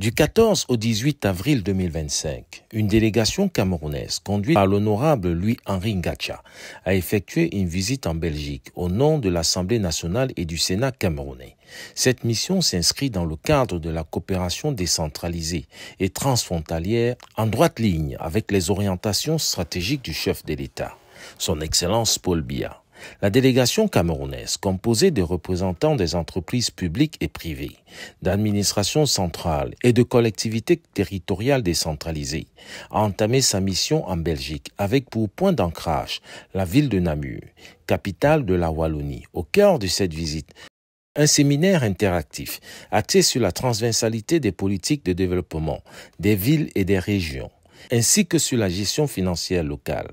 Du 14 au 18 avril 2025, une délégation camerounaise conduite par l'honorable Louis-Henri Ngacha a effectué une visite en Belgique au nom de l'Assemblée nationale et du Sénat camerounais. Cette mission s'inscrit dans le cadre de la coopération décentralisée et transfrontalière en droite ligne avec les orientations stratégiques du chef de l'État, son Excellence Paul Biya. La délégation camerounaise, composée de représentants des entreprises publiques et privées, d'administrations centrales et de collectivités territoriales décentralisées, a entamé sa mission en Belgique avec pour point d'ancrage la ville de Namur, capitale de la Wallonie. Au cœur de cette visite, un séminaire interactif axé sur la transversalité des politiques de développement des villes et des régions, ainsi que sur la gestion financière locale.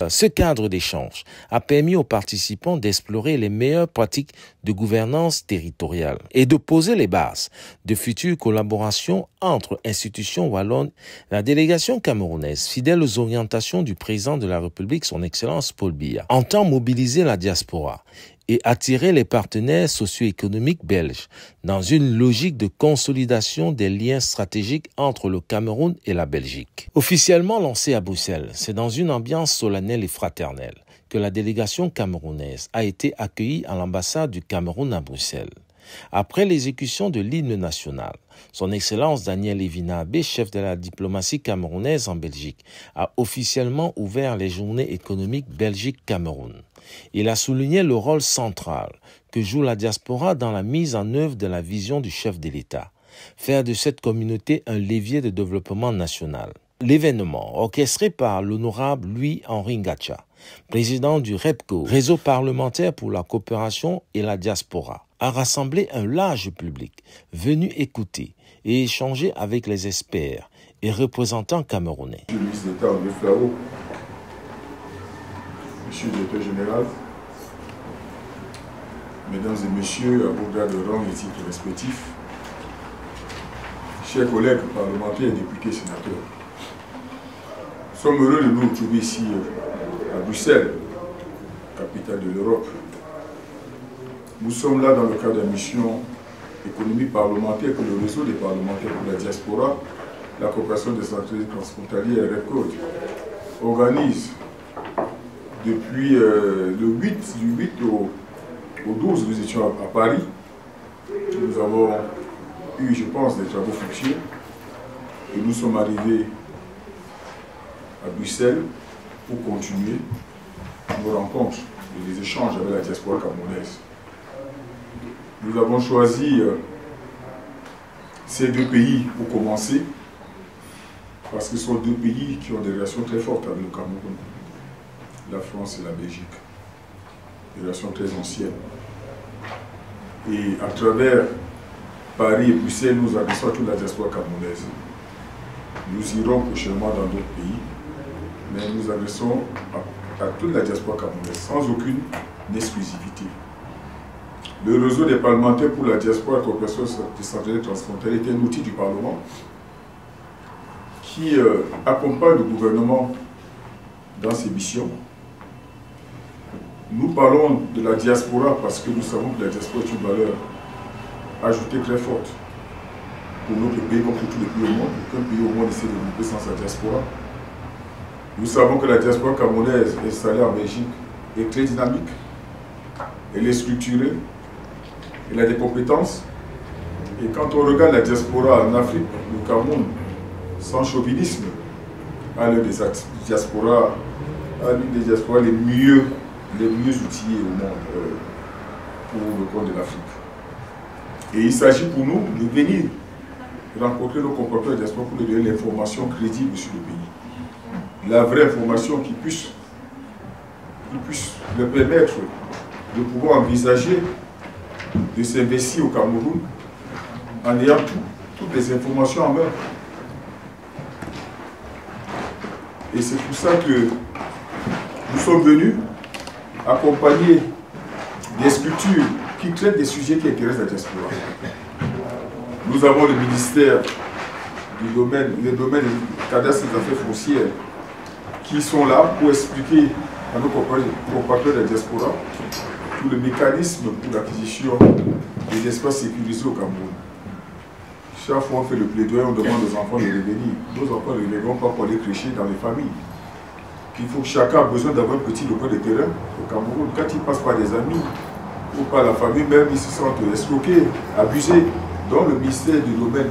Ce cadre d'échange a permis aux participants d'explorer les meilleures pratiques de gouvernance territoriale et de poser les bases de futures collaborations entre institutions wallonnes. La délégation camerounaise, fidèle aux orientations du président de la République, son Excellence Paul Biya, entend mobiliser la diaspora et attirer les partenaires socio-économiques belges dans une logique de consolidation des liens stratégiques entre le Cameroun et la Belgique. Officiellement lancée à Bruxelles, c'est dans une ambiance solennelle et fraternelle que la délégation camerounaise a été accueillie à l'ambassade du Cameroun à Bruxelles. Après l'exécution de l'hymne national, son Excellence Daniel Evina Abe, chef de la diplomatie camerounaise en Belgique, a officiellement ouvert les journées économiques Belgique-Cameroun. Il a souligné le rôle central que joue la diaspora dans la mise en œuvre de la vision du chef de l'État, faire de cette communauté un levier de développement national. L'événement, orchestré par l'honorable Louis-Henri Ngacha, président du REPCO, Réseau parlementaire pour la coopération et la diaspora, a rassemblé un large public venu écouter et échanger avec les experts et représentants camerounais. Monsieur le ministre d'État André Flao, Monsieur le directeur général, Mesdames et Messieurs, à vos grades de rang et titres respectifs, chers collègues parlementaires, députés, sénateurs, nous sommes heureux de nous retrouver ici à Bruxelles, capitale de l'Europe. Nous sommes là dans le cadre de la mission économie parlementaire que le réseau des parlementaires pour la diaspora, la coopération décentralisée transfrontalière et REPCO organise depuis du 8 au 12, nous étions à Paris. Nous avons eu, je pense, des travaux fructueux et nous sommes arrivés à Bruxelles pour continuer nos rencontres et les échanges avec la diaspora camerounaise. Nous avons choisi ces deux pays pour commencer parce que ce sont deux pays qui ont des relations très fortes avec le Cameroun, la France et la Belgique, des relations très anciennes. Et à travers Paris et Bruxelles, nous adressons à toute la diaspora camerounaise. Nous irons prochainement dans d'autres pays, mais nous adressons à toute la diaspora camerounaise sans aucune exclusivité. Le réseau des parlementaires pour la diaspora et la coopération décentralisée transfrontalière est un outil du Parlement qui accompagne le gouvernement dans ses missions. Nous parlons de la diaspora parce que nous savons que la diaspora est une valeur ajoutée très forte pour notre pays comme pour tous les pays au monde. Aucun pays au monde essaie de développer sans sa diaspora. Nous savons que la diaspora camerounaise installée en Belgique est très dynamique, elle est structurée, elle a des compétences. Et quand on regarde la diaspora en Afrique, le Cameroun, sans chauvinisme, a l'une des diasporas les mieux outillées au monde pour le compte de l'Afrique. Et il s'agit pour nous de venir rencontrer nos compatriotes de la diaspora pour leur donner l'information crédible sur le pays. La vraie information qui puisse leur permettre de pouvoir envisager de s'investir au Cameroun en ayant toutes les informations en main. Et c'est pour ça que nous sommes venus accompagner des structures qui traitent des sujets qui intéressent la diaspora. Nous avons le ministère du domaine, le domaine du cadastre des affaires foncières qui sont là pour expliquer à nos compatriotes de la diaspora tout le mécanisme pour l'acquisition des espaces sécurisés au Cameroun. chaque fois on fait le plaidoyer, on demande aux enfants de revenir. Nos enfants ne reviendront pas pour aller crécher dans les familles. Il faut que chacun a besoin d'avoir un petit lopin de terrain au Cameroun. Quand il passe par des amis ou par la famille même, ils se sentent escroqués, abusés. Donc le ministère du domaine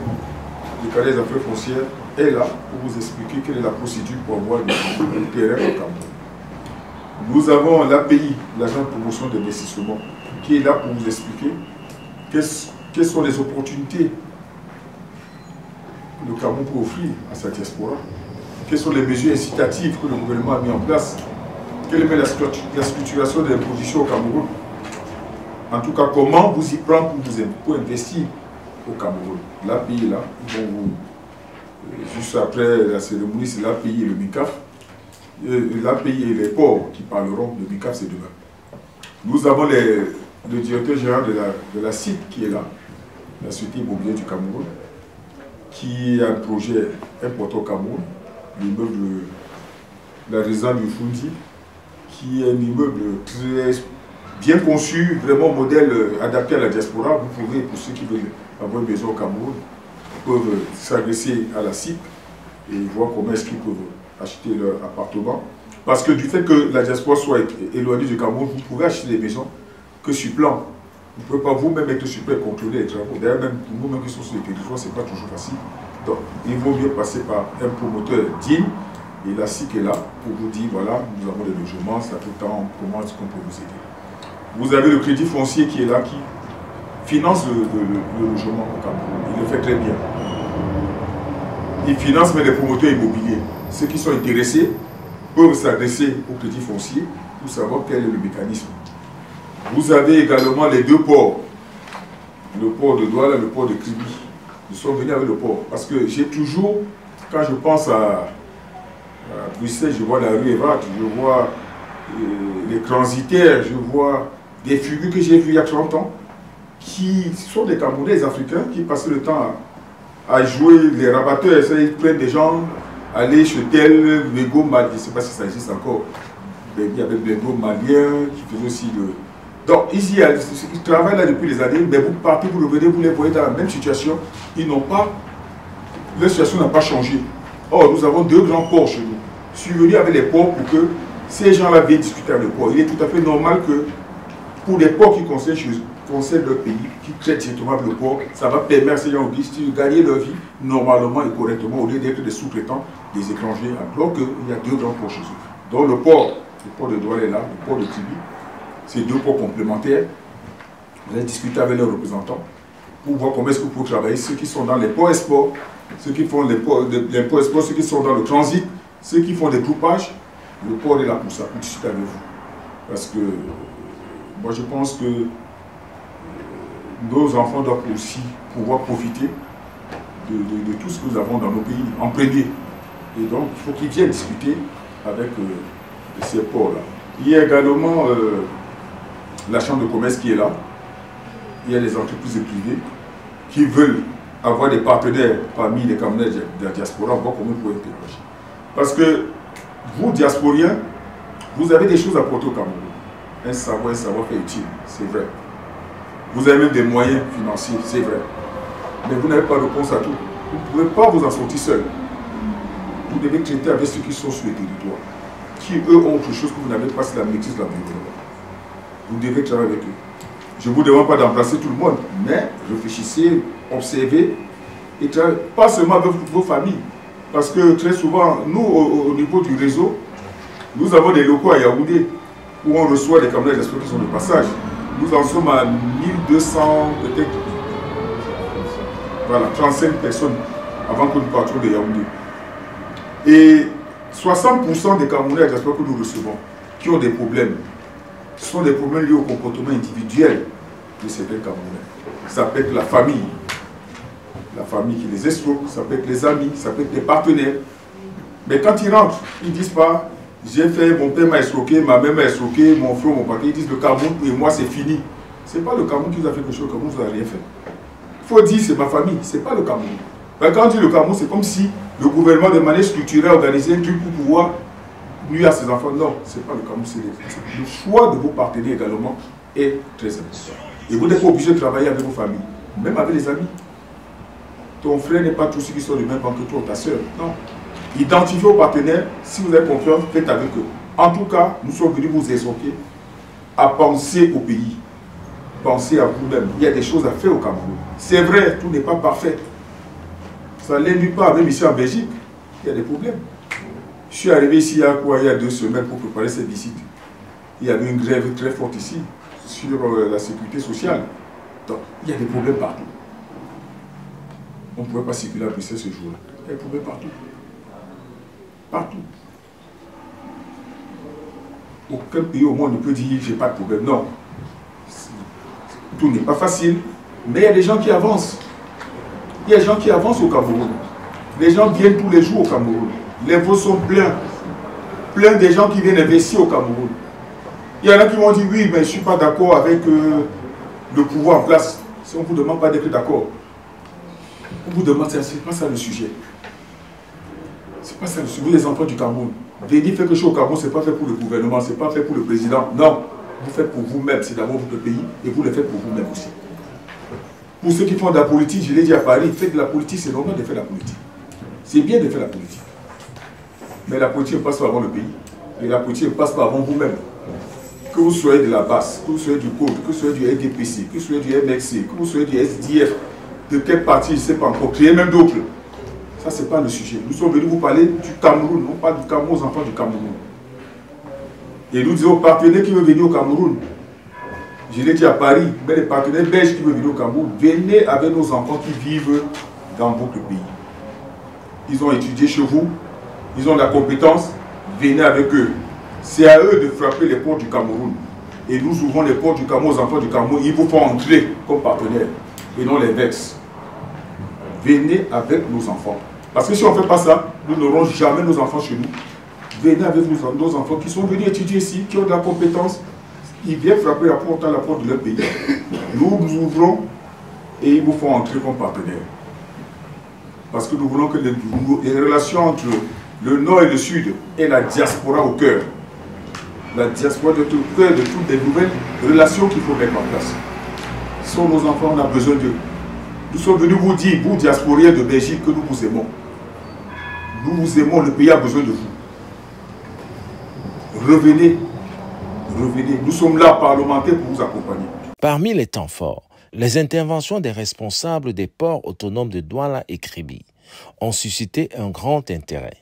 du cadre des affaires foncières est là pour vous expliquer quelle est la procédure pour avoir le terrain au Cameroun. Nous avons l'API, l'agent de promotion d'investissement, qui est là pour vous expliquer quelles sont les opportunités que le Cameroun peut offrir à sa diaspora. Quelles sont les mesures incitatives que le gouvernement a mis en place? Quelle est la structuration de l'imposition au Cameroun? En tout cas, comment vous y prendre pour investir au Cameroun? L'API est là. Juste après la cérémonie, c'est l'API et le MICAF. L'API et les ports qui parleront. Le MICAF, c'est demain. Nous avons le directeur général de la CIC qui est là, la Société immobilière du Cameroun, qui a un projet important au Cameroun. L'immeuble, la résidence du Fundi, qui est un immeuble très bien conçu, vraiment modèle adapté à la diaspora. Vous pouvez, pour ceux qui veulent avoir une maison au Cameroun, peuvent s'adresser à la CIP et voir comment est-ce qu'ils peuvent acheter leur appartement. Parce que du fait que la diaspora soit éloignée du Cameroun, vous pouvez acheter des maisons que sur plan. Vous ne pouvez pas vous-même être super et contrôler les travaux. D'ailleurs, même pour nous-mêmes qui sommes sur les territoires, ce n'est pas toujours facile. Donc, il vaut mieux passer par un promoteur digne. Et la CIC est là pour vous dire, voilà, nous avons des logements, ça tout le temps, comment est-ce qu'on peut vous aider. Vous avez le crédit foncier qui est là, qui finance le logement au Cameroun. Il le fait très bien. Il finance même les promoteurs immobiliers. Ceux qui sont intéressés peuvent s'adresser au crédit foncier pour savoir quel est le mécanisme. Vous avez également les deux ports. Le port de Douala et le port de Kribi. Nous sommes venus avec le port. Parce que j'ai toujours, quand je pense à Bruxelles, je vois la rue Evrat, je vois les transitaires, je vois des figures que j'ai vues il y a 30 ans, qui sont des Camerounais, des Africains, qui passaient le temps à jouer les rabatteurs. Ils prennent des gens, aller chez tel Bego malien, je ne sais pas si ça existe encore, il y avait Bego malien qui faisait aussi le... Donc ici, ils travaillent là depuis des années, mais vous partez, vous revenez, vous les voyez dans la même situation, ils n'ont pas... Leur situation n'a pas changé. Or, nous avons deux grands ports chez nous. Je suis venu avec les ports pour que ces gens-là viennent discuter avec le port. Il est tout à fait normal que pour les ports qui concernent leur pays, qui traitent directement avec le port, ça va permettre à ces gens de gagner leur vie normalement et correctement au lieu d'être des sous-traitants, des étrangers. Alors qu'il y a deux grands ports chez eux. Donc le port de Douala est là, le port de Kribi, c'est deux ports complémentaires. Vous allez discuter avec leurs représentants pour voir comment est-ce que vous pouvez travailler. Ceux qui sont dans les ports export, ceux qui font les ports export, ceux qui sont dans le transit, ceux qui font des groupages, le port est là pour ça, pour discuter avec vous. Parce que moi je pense que nos enfants doivent aussi pouvoir profiter de tout ce que nous avons dans nos pays, emprunter. Et donc il faut qu'ils viennent discuter avec ces ports-là. Il y a également la chambre de commerce qui est là. Il y a les entreprises privées qui veulent avoir des partenaires parmi les Camerounais de la diaspora, voir comment ils peuvent interagir. Parce que vous, diasporiens, vous avez des choses à porter au Cameroun. Un savoir-faire utile, c'est vrai. Vous avez même des moyens financiers, c'est vrai. Mais vous n'avez pas de réponse à tout. Vous ne pouvez pas vous en sortir seul. Vous devez traiter avec ceux qui sont sur le territoire, qui eux ont autre chose que vous n'avez pas, c'est la maîtrise de l'environnement. Vous devez travailler avec eux. Je ne vous demande pas d'embrasser tout le monde, mais réfléchissez, observez, et travaillez pas seulement avec vos familles. Parce que très souvent, nous, au niveau du réseau, nous avons des locaux à Yaoundé, où on reçoit des Camerounais qui sont de passage. Nous en sommes à 1200, peut-être, voilà, 35 personnes avant que nous partions de Yaoundé. Et 60% des Camerounais que nous recevons, qui ont des problèmes, ce sont des problèmes liés au comportement individuel de certains Camerounais. Ça peut être la famille qui les escroque, ça peut être les amis, ça peut être les partenaires. Mais quand ils rentrent, ils ne disent pas « j'ai fait, mon père m'a escroqué, ma mère m'a escroqué, mon frère, mon papa », ils disent « le Cameroun et moi c'est fini ». Ce n'est pas le Cameroun qui vous a fait quelque chose, le Cameroun vous a rien fait. Il faut dire « c'est ma famille », ce n'est pas le Cameroun. Mais quand on dit le Cameroun, c'est comme si le gouvernement de manière structurée organisait un truc pour pouvoir nuire à ses enfants. Non, ce n'est pas le Cameroun, c'est le choix de vos partenaires également est très important. Et vous n'êtes pas obligé de travailler avec vos familles, même avec les amis. ton frère n'est pas tous ceux qui sont du même banc que toi, ta soeur. Non. Identifiez vos partenaires. Si vous avez confiance, faites avec eux. En tout cas, nous sommes venus vous exhorter à penser au pays. Pensez à vous-même. Il y a des choses à faire au Cameroun. C'est vrai, tout n'est pas parfait. Ça ne nuit pas, même ici en Belgique. Il y a des problèmes. Je suis arrivé ici il y a 2 semaines pour préparer cette visite. Il y avait une grève très forte ici sur la sécurité sociale. Donc, il y a des problèmes partout. On ne pouvait pas circuler à Bruxelles ce jour-là. Il y a des problèmes partout. Partout. Aucun pays au monde ne peut dire j'ai pas de problème. Non. Tout n'est pas facile, mais il y a des gens qui avancent. Il y a des gens qui avancent au Cameroun. Les gens viennent tous les jours au Cameroun. Les vols sont pleins. Plein des gens qui viennent investir au Cameroun. Il y en a qui vont dire oui, mais je ne suis pas d'accord avec le pouvoir en place. Si on ne vous demande pas d'être d'accord, on vous demande, ce n'est pas ça le sujet. C'est pas ça le sujet. Vous les enfants du Cameroun, venir faire quelque chose au Cameroun, ce n'est pas fait pour le gouvernement, ce n'est pas fait pour le président. Non, vous faites pour vous-même. C'est d'abord votre pays et vous le faites pour vous-même aussi. Pour ceux qui font de la politique, je l'ai dit à Paris, faites de la politique, c'est normal de faire de la politique. C'est bien de faire la politique. Mais la politique ne passe pas avant le pays. Et la politique ne passe pas avant vous-même. Que vous soyez de la base, que vous soyez du CODE, que vous soyez du LDPC, que vous soyez du MXC, que vous soyez du SDF, de quel parti, je ne sais pas encore, créer même d'autres. Ça, ce n'est pas le sujet. Nous sommes venus vous parler du Cameroun. On parle du Cameroun aux enfants du Cameroun. Et nous disons aux partenaires qui veulent venir au Cameroun. Je l'ai dit à Paris, mais les partenaires belges qui veulent venir au Cameroun, venez avec nos enfants qui vivent dans votre pays. Ils ont étudié chez vous, ils ont la compétence, venez avec eux. C'est à eux de frapper les portes du Cameroun. Et nous ouvrons les portes du Cameroun aux enfants du Cameroun. Ils vous font entrer comme partenaires et non les vex. Venez avec nos enfants. Parce que si on ne fait pas ça, nous n'aurons jamais nos enfants chez nous. Venez avec nos enfants qui sont venus étudier ici, qui ont de la compétence. Ils viennent frapper à la porte de leur pays. Nous ouvrons et ils vous font entrer comme partenaires. Parce que nous voulons que les relations entre le Nord et le Sud aient la diaspora au cœur. La diaspora de tout cœur de toutes les nouvelles relations qu'il faut mettre en place. Ce sont nos enfants, on a besoin d'eux. Nous sommes venus vous dire, vous diasporiens de Belgique, que nous vous aimons. Nous vous aimons, le pays a besoin de vous. Revenez. Revenez. Nous sommes là, parlementaires, pour vous accompagner. Parmi les temps forts, les interventions des responsables des ports autonomes de Douala et Kribi ont suscité un grand intérêt.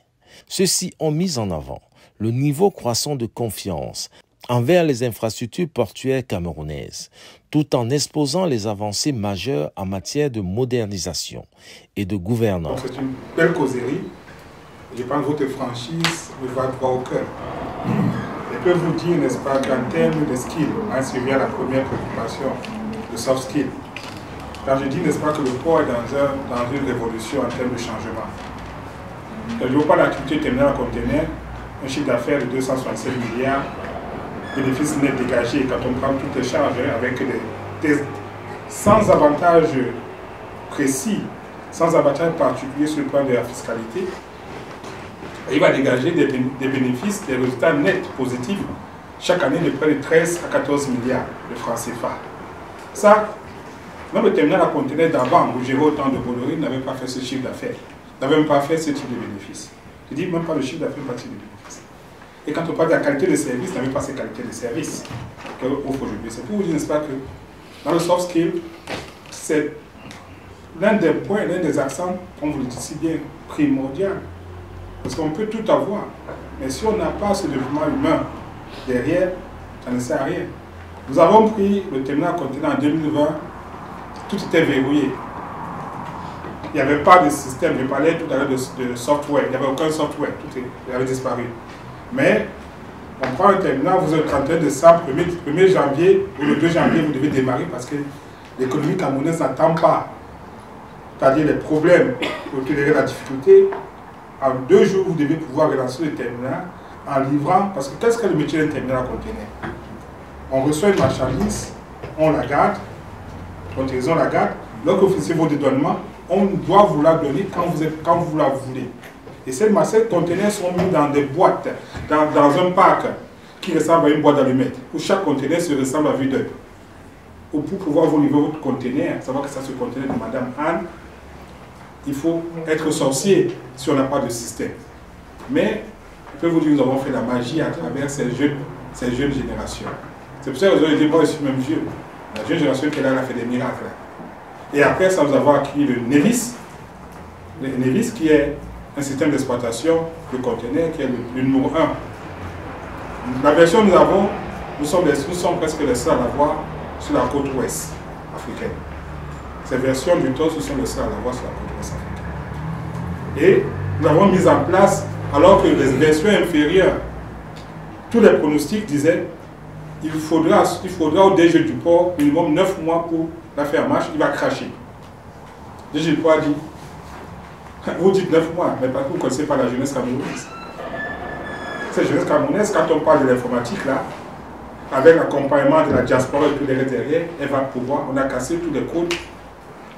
Ceux-ci ont mis en avant le niveau croissant de confiance envers les infrastructures portuaires camerounaises, tout en exposant les avancées majeures en matière de modernisation et de gouvernance. C'est une belle causerie. Je pense que votre franchise me va droit au cœur. Je peux vous dire, n'est-ce pas, qu'en termes de skills, c'est bien la première préoccupation, de soft skills. Quand je dis, n'est-ce pas, que le port est dans une révolution en termes de changement. Je ne vois pas l'activité terminale en conteneur, un chiffre d'affaires de 267 milliards, bénéfices nets dégagés quand on prend toutes les charges avec des sans avantage précis, sans avantage particulier sur le plan de la fiscalité. Et il va dégager des bénéfices, des résultats nets positifs chaque année de près de 13 à 14 milliards de francs CFA. Ça, même le terminal à conteneur d'avant, où gérait autant de Bolloré, n'avait pas fait ce chiffre d'affaires, n'avait même pas fait ce type de bénéfices. Je dis même pas le chiffre d'affaires, pas ce type de bénéfices. Et quand on parle de la qualité de service, n'avait pas ces qualités de service qu'elle offre aujourd'hui. C'est pour vous dire, n'est-ce pas, que dans le soft skill, c'est l'un des points, l'un des accents, comme vous le dites si bien, primordial. Parce qu'on peut tout avoir, mais si on n'a pas ce développement humain derrière, ça ne sert à rien. Nous avons pris le terminal conteneur en 2020, tout était verrouillé. Il n'y avait pas de système, je parlais tout à l'heure de software, il n'y avait aucun software, tout avait disparu. Mais on prend un terminal, vous êtes le 31 décembre, 1er janvier ou le 2 janvier, vous devez démarrer parce que l'économie camerounaise n'attend pas. C'est-à-dire les problèmes pour tolérer la difficulté. En 2 jours, vous devez pouvoir relancer le terminal en livrant, parce que qu'est-ce que le métier d'un terminal à conteneur? On reçoit une marchandise, on la garde, on la garde, lorsque vous faites vos dédouanements, on doit vous la donner quand vous la voulez. Et ces conteneurs sont mis dans des boîtes, dans un parc qui ressemble à une boîte d'allumettes, où chaque conteneur se ressemble à vue d'œil. Pour pouvoir vous livrer votre conteneur, savoir que ça c'est le conteneur de Madame Anne, il faut être sorcier si on n'a pas de système. Mais, je peux vous dire que nous avons fait la magie à travers ces jeunes générations. C'est pour ça que vous avez dit, moi je suis même vieux. La jeune génération qui est là, elle a fait des miracles. Et après ça, nous avons acquis le Nevis. Le Nevis qui est un système d'exploitation de conteneurs qui est le numéro 1. La version que nous avons, nous sommes presque les seuls à l'avoir sur la côte ouest africaine. Ces versions du TOS, nous sommes les seuls à l'avoir sur la côte ouest africaine. Et nous l'avons mise en place alors que les versions inférieures, tous les pronostics disaient il faudra au DG du port minimum 9 mois pour la faire marche, il va cracher. Le DG du port a dit vous dites 9 mois, mais parce que vous ne connaissez pas la jeunesse camerounaise. Cette jeunesse camerounaise, quand on parle de l'informatique là, avec l'accompagnement de la diaspora et tout derrière, elle va pouvoir, on a cassé tous les codes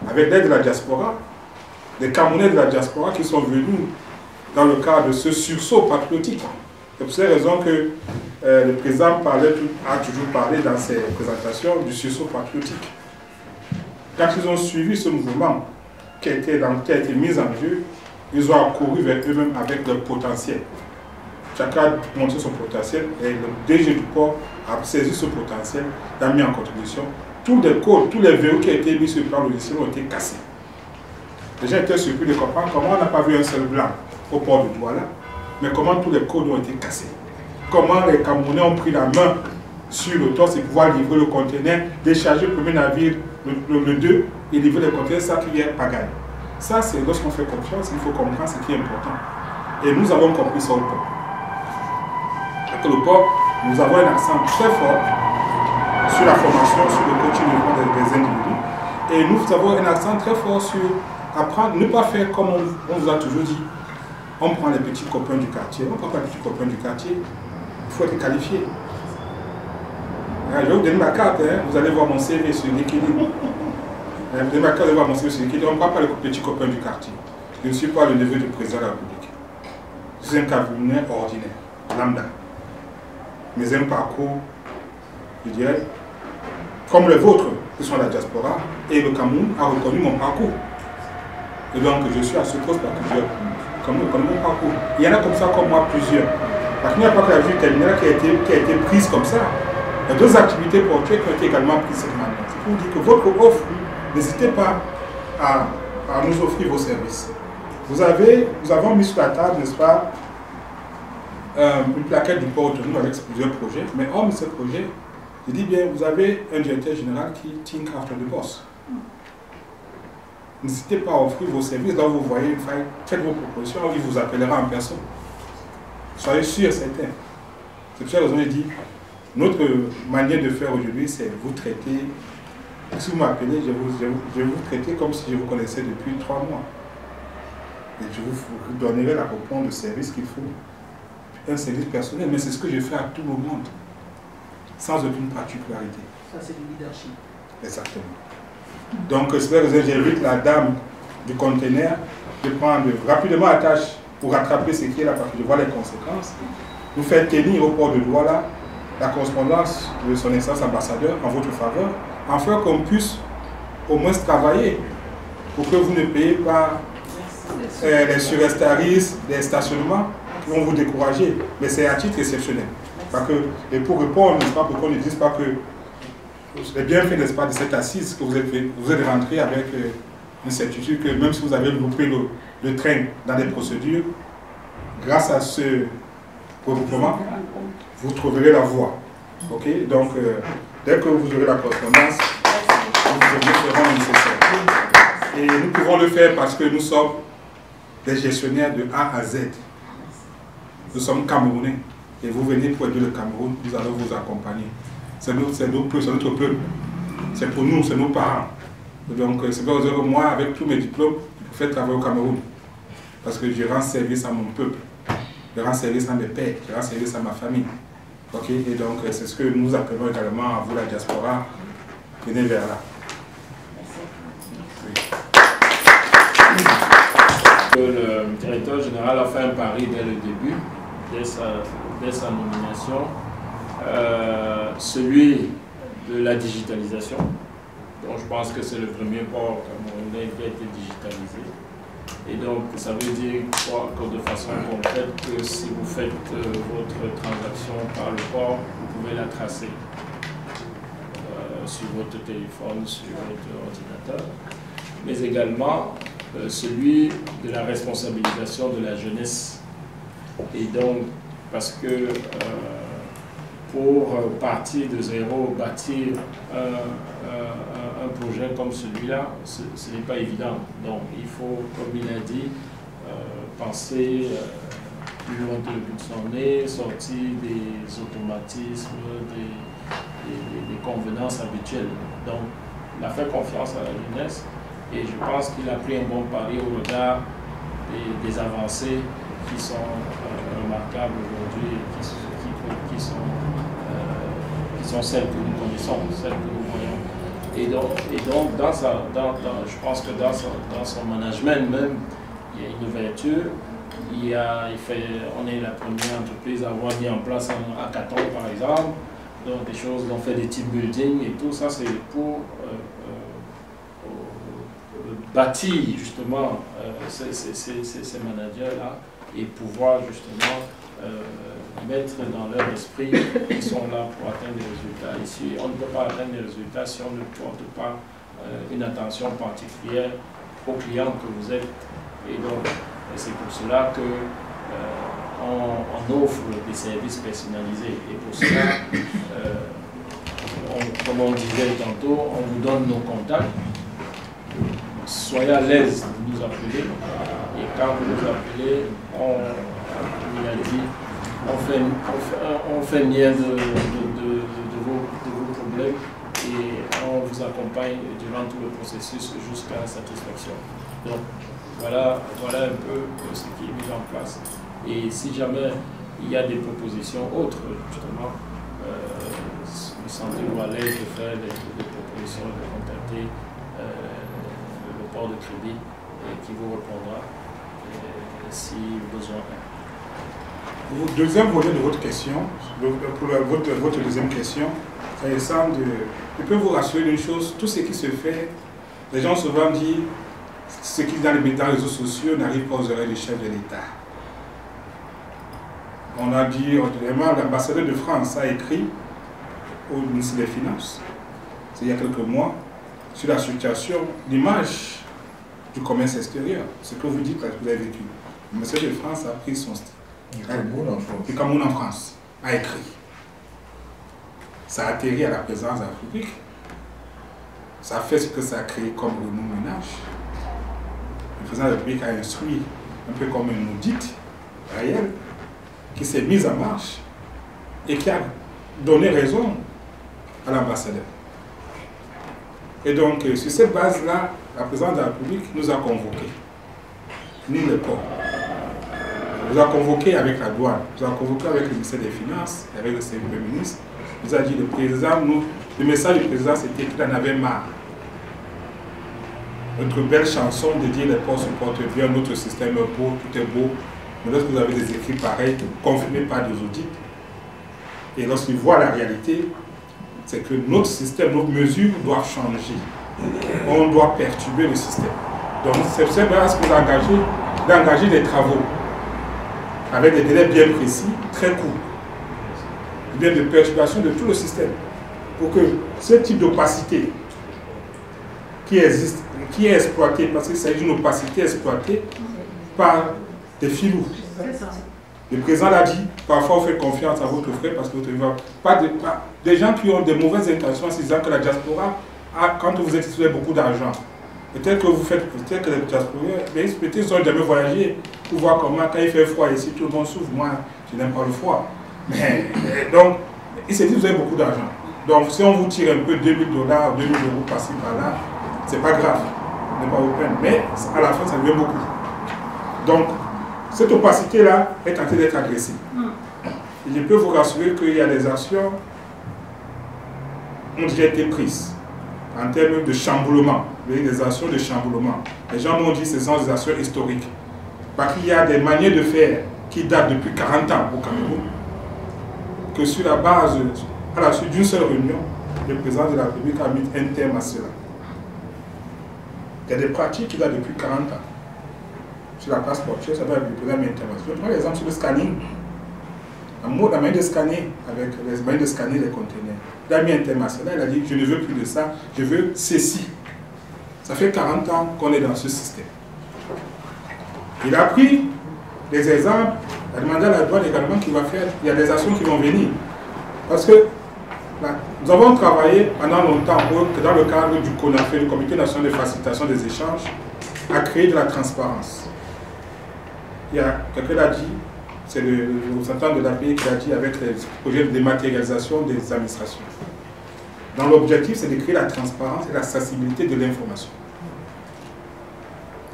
avec l'aide de la diaspora, les Camerounais de la diaspora qui sont venus dans le cadre de ce sursaut patriotique. C'est pour cette raison que le président a toujours parlé dans ses présentations du sursaut patriotique. Quand ils ont suivi ce mouvement qui a été mis en jeu, ils ont accouru vers eux-mêmes avec leur potentiel. Chacun a montré son potentiel et le DG du port a saisi ce potentiel, l'a mis en contribution. Tous les codes, tous les verrous qui ont été mis sur le plan logiciel ont été cassés. Les gens étaient surpris de comprendre comment on n'a pas vu un seul blanc au port de Douala, mais comment tous les codes ont été cassés. Comment les Camerounais ont pris la main sur le TOS et pouvoir livrer le conteneur, décharger le premier navire, le 2, et livrer les conteneurs, ça qui est pagaille. Ça, c'est lorsqu'on fait confiance, il faut comprendre ce qui est important. Et nous avons compris ça au port. Avec le port, nous avons un accent très fort sur la formation, sur le coaching des individus. Et nous avons un accent très fort sur apprendre, ne pas faire comme on vous a toujours dit. On prend les petits copains du quartier. On ne prend pas les petits copains du quartier. Il faut être qualifié. Je vais vous donner ma carte. Vous allez voir mon CV sur LinkedIn. Vous allez voir mon CV sur LinkedIn. On ne prend pas les petits copains du quartier. Je ne suis pas le neveu du président de la République. Je suis un Camerounais ordinaire, lambda. Mais un parcours, je dirais, comme le vôtre, qui sont la diaspora, et le Cameroun a reconnu mon parcours. Et donc, je suis à ce poste par plusieurs. Comme mon parcours. Il y en a comme ça, comme moi, plusieurs. Parce qu'il n'y a pas que la vie terminale qui a été prise comme ça. Il y a d'autres activités portuaires qui ont été également prises cette manière. C'est pour vous dire que votre offre, n'hésitez pas à nous offrir vos services. Nous avons mis sur la table, n'est-ce pas, une plaquette du port autonome avec plusieurs projets. Mais hormis ce projet, je dis bien, vous avez un directeur général qui think after the boss. N'hésitez pas à offrir vos services. Là où vous voyez une faille, faites vos propositions, il vous appellera en personne. Soyez sûr, certain. C'est pour ça que je vous ai dit, notre manière de faire aujourd'hui, c'est vous traiter. Si vous m'appelez, je vais vous traiter comme si je vous connaissais depuis 3 mois. Et je vous donnerai la réponse de service qu'il faut. Un service personnel, mais c'est ce que je fais à tout le monde, sans aucune particularité. Ça, c'est du leadership. Exactement. Donc, c'est pour ça que j'invite la dame du conteneur de prendre rapidement la tâche pour rattraper ce qui est là, parce que je vois les conséquences. Nous faire tenir au port de Douala la correspondance de son excellence ambassadeur en votre faveur, afin qu'on puisse au moins travailler pour que vous ne payez pas les surestaris, les stationnements qui vont vous décourager. Mais c'est à titre exceptionnel. Parce que, et pour répondre, n'est-ce pas, pour qu'on ne dise pas que les bienfaits, n'est-ce pas, de cette assise que vous êtes rentré avec une certitude que même si vous avez loupé le train dans des procédures, grâce à ce regroupement, vous trouverez la voie. Ok? Donc, dès que vous aurez la correspondance, nous ferons le nécessaire. Et nous pouvons le faire parce que nous sommes des gestionnaires de A à Z. Nous sommes Camerounais. Et vous venez pour aider le Cameroun, nous allons vous accompagner. C'est notre peuple. C'est pour nous, c'est nos parents. Donc, c'est pour ça que moi, avec tous mes diplômes, je fais travailler au Cameroun. Parce que je rends service à mon peuple. Je rends service à mes pères. Je rends service à ma famille. Ok? Et donc, c'est ce que nous appelons également à vous, la diaspora. Venez vers là. Le directeur général a fait un pari dès le début, dès sa nomination, celui de la digitalisation. Donc je pense que c'est le premier port camerounais qui a été digitalisé. Et donc, ça veut dire quoi, que de façon concrète, que si vous faites votre transaction par le port, vous pouvez la tracer sur votre téléphone, sur votre ordinateur. Mais également, celui de la responsabilisation de la jeunesse. Et donc, parce que pour partir de zéro, bâtir un projet comme celui-là, ce n'est pas évident. Donc, il faut, comme il a dit, penser plus loin que le bout de son nez, sortir des automatismes, des convenances habituelles. Donc, il a fait confiance à la jeunesse et je pense qu'il a pris un bon pari au regard des avancées qui sont remarquables aujourd'hui et qui sont celles que nous connaissons, celles que nous voyons. Et donc je pense que dans son management même, il y a une ouverture. On est la première entreprise à avoir mis en place un hackathon, par exemple. Donc des choses, on fait des team building et tout ça, c'est pour bâtir justement ces managers-là et pouvoir justement mettre dans leur esprit qu'ils sont là pour atteindre des résultats. Ici, on ne peut pas atteindre des résultats si on ne porte pas une attention particulière aux clients que vous êtes. Et donc, c'est pour cela que on offre des services personnalisés. Et pour cela, comme on disait tantôt, on vous donne nos contacts. Soyez à l'aise de nous appeler. Et quand vous nous appelez, il a dit, on fait mien de vos problèmes et on vous accompagne durant tout le processus jusqu'à la satisfaction. Donc voilà un peu ce qui est mis en place. Et si jamais il y a des propositions autres, justement, vous sentez-vous à l'aise de faire des propositions, de contacter le port de crédit qui vous répondra si besoin. Au deuxième volet de votre question, pour votre deuxième question, je peux vous rassurer d'une chose, tout ce qui se fait, les gens souvent disent ce qui dans les réseaux sociaux n'arrive pas aux oreilles du chef de l'État. On a dit, vraiment, l'ambassadeur de France a écrit au ministre des Finances, c'est il y a quelques mois, sur la situation, l'image du commerce extérieur, ce que vous dites parce que vous avez vécu. L'ambassadeur de France a pris son style. Du Cameroun en France a écrit. Ça a atterri à la présidence de la République. Ça a fait ce que ça a créé comme remue-ménage. Le président de la République a instruit, un peu comme un audit réel, qui s'est mise en marche et qui a donné raison à l'ambassadeur. Et donc, sur cette base-là, la présidence de la République nous a convoqués. Ni le port. Nous a convoqués avec la douane, nous a convoqués avec le ministère des Finances, avec le Premier ministre. Nous a dit le président, le message du président c'était qu'il en avait marre. Notre belle chanson de dire les ports se portent bien, notre système est beau, tout est beau. Mais lorsque vous avez des écrits pareils, confirmés par des audits, et lorsqu'ils voient la réalité, c'est que notre système, nos mesures doivent changer. On doit perturber le système. Donc c'est parce qu'on a engagé des travaux avec des délais bien précis, très courts, bien de perturbation de tout le système, pour que ce type d'opacité qui existe, qui est exploité, parce qu'il s'agit d'une opacité exploitée par des filous. Le président l'a dit, parfois on fait confiance à votre frère parce que votre frère, des gens qui ont des mauvaises intentions en se disant que la diaspora, quand vous êtes ici, vous avez beaucoup d'argent. Peut-être que vous faites, peut-être que les diasporais, peut-être qu'ils n'ont jamais voyagé pour voir comment, quand il fait froid ici, tout le monde souffre. Moi, je n'aime pas le froid. Mais, donc, il s'est dit que vous avez beaucoup d'argent. Donc, si on vous tire un peu 2000 $, 2000 € par-ci, par-là, c'est pas grave. Ce n'est pas au peine. Mais à la fin, ça devient beaucoup. Donc, cette opacité-là est en train d'être agressive. Et je peux vous rassurer qu'il y a des actions qui ont déjà été prises en termes de chamboulement, des actions de chamboulement. Les gens m'ont dit que ce sont des actions historiques. Parce qu'il y a des manières de faire qui datent depuis 40 ans au Cameroun, que sur la base, à la suite d'une seule réunion, le président de la République a mis un terme à cela. Il y a des pratiques qui datent depuis 40 ans. sur la place portuaire, ça va lui poser une intervention. Je prends l'exemple sur le scanning. La manière de scanner, avec les moyens de scanner les conteneurs. L'ami international, il a dit, je ne veux plus de ça, je veux ceci. Ça fait 40 ans qu'on est dans ce système. Il a pris des exemples, il a demandé à la douane également qu'il va faire, il y a des actions qui vont venir. Parce que là, nous avons travaillé pendant longtemps dans le cadre du CONAFE, du Comité national de facilitation des échanges, à créer de la transparence. Il y a quelqu'un qui l'a dit, c'est le représentant de l'API qui l'a dit avec les projets de dématérialisation des administrations. Dans l'objectif, c'est de créer la transparence et la sensibilité de l'information.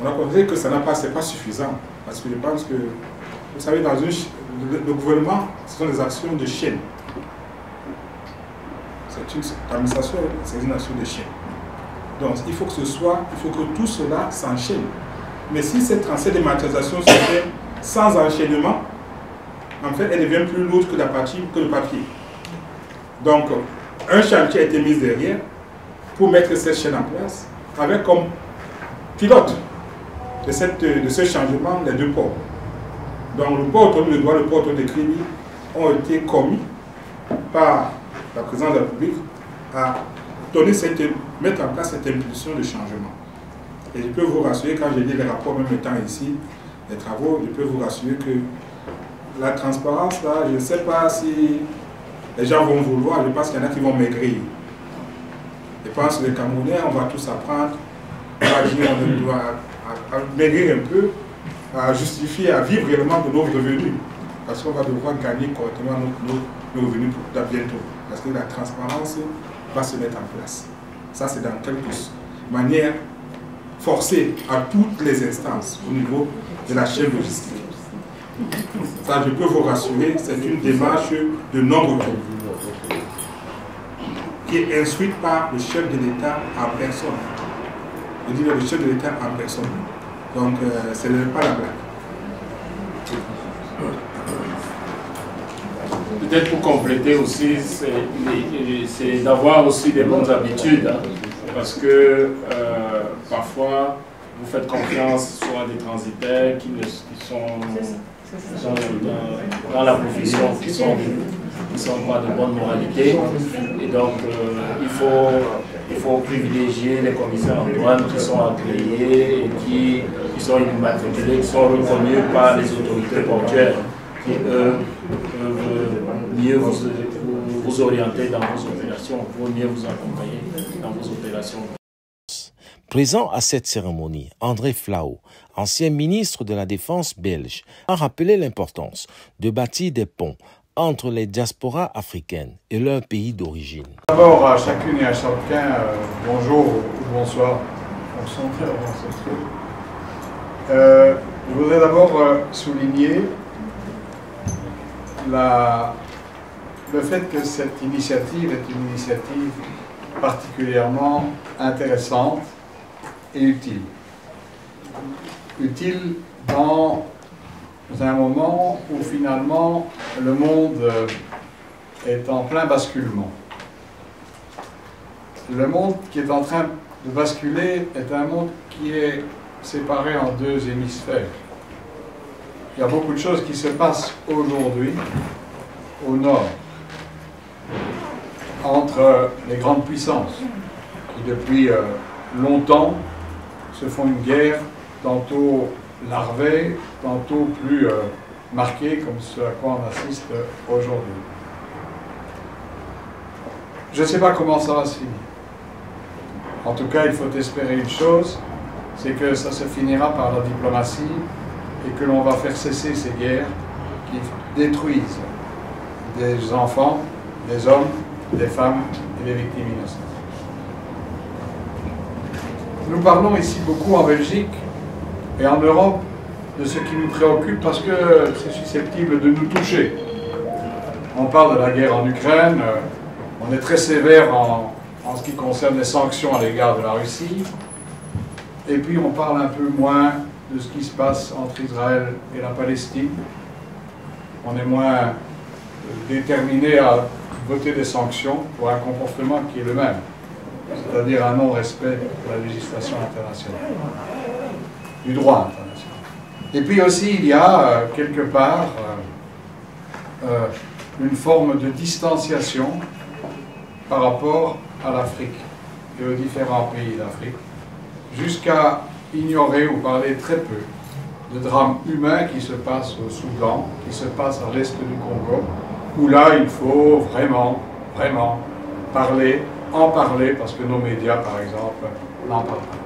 On a constaté que ça n'a pas, c'est pas suffisant. Parce que je pense que, vous savez, dans le gouvernement, ce sont des actions de chaîne. L'administration, c'est une action de chaîne. Donc, il faut que ce soit, il faut que tout cela s'enchaîne. Mais si cette dématérialisation se fait sans enchaînement, en fait, elle devient plus lourde que le papier. Donc, un chantier a été mis derrière pour mettre cette chaîne en place, avec comme pilote de ce changement les deux ports. Donc, le port autonome de Douala, le port autonome de Kribi ont été commis par la présidence de la République à mettre en place cette impulsion de changement. Et je peux vous rassurer, quand j'ai dit les rapports, même étant ici, les travaux, je peux vous rassurer que la transparence, là, je ne sais pas si les gens vont vouloir, je pense qu'il y en a qui vont maigrir. Je pense que les Camerounais, on va tous apprendre, on va dire, on doit maigrir un peu, à justifier, à vivre réellement de nos revenus. Parce qu'on va devoir gagner correctement nos revenus pour bientôt. Parce que la transparence va se mettre en place. Ça, c'est dans quelque manière forcée à toutes les instances au niveau de la chaîne logistique. Ça, je peux vous rassurer, c'est une démarche de non-retour qui est instruite par le chef de l'État en personne. Je dis le chef de l'État en personne. Donc, ce n'est pas la blague. Peut-être pour compléter aussi, c'est d'avoir aussi des bonnes habitudes. Hein, parce que parfois, vous faites confiance soit à des transitaires qui sont dans la profession, qui sont pas de bonne moralité. Et donc, il faut privilégier les commissaires en douane qui sont agréés et qui sont immatriculés, qui sont reconnus par les autorités portuaires, qui eux peuvent mieux vous orienter dans vos opérations, pour mieux vous accompagner dans vos opérations. Présent à cette cérémonie, André Flao, ancien ministre de la Défense belge, a rappelé l'importance de bâtir des ponts entre les diasporas africaines et leur pays d'origine. D'abord à chacune et à chacun, bonjour ou bonsoir. Je voudrais d'abord souligner le fait que cette initiative est une initiative particulièrement intéressante et utile. Utile dans un moment où finalement le monde est en plein basculement. Le monde qui est en train de basculer est un monde qui est séparé en deux hémisphères. Il y a beaucoup de choses qui se passent aujourd'hui au nord, entre les grandes puissances qui depuis longtemps se font une guerre, tantôt larvée, tantôt plus marquée, comme ce à quoi on assiste aujourd'hui. Je ne sais pas comment ça va se finir. En tout cas, il faut espérer une chose, c'est que ça se finira par la diplomatie et que l'on va faire cesser ces guerres qui détruisent des enfants, des hommes, des femmes et des victimes innocentes. Nous parlons ici beaucoup en Belgique et en Europe de ce qui nous préoccupe parce que c'est susceptible de nous toucher. On parle de la guerre en Ukraine, on est très sévère en ce qui concerne les sanctions à l'égard de la Russie, et puis on parle un peu moins de ce qui se passe entre Israël et la Palestine. On est moins déterminé à voter des sanctions pour un comportement qui est le même, c'est-à-dire un non-respect de la législation internationale, du droit international. Et puis aussi, il y a quelque part une forme de distanciation par rapport à l'Afrique et aux différents pays d'Afrique, jusqu'à ignorer ou parler très peu de drames humains qui se passent au Soudan, qui se passent à l'est du Congo, où là, il faut vraiment, vraiment en parler, parce que nos médias, par exemple, n'en parlent pas.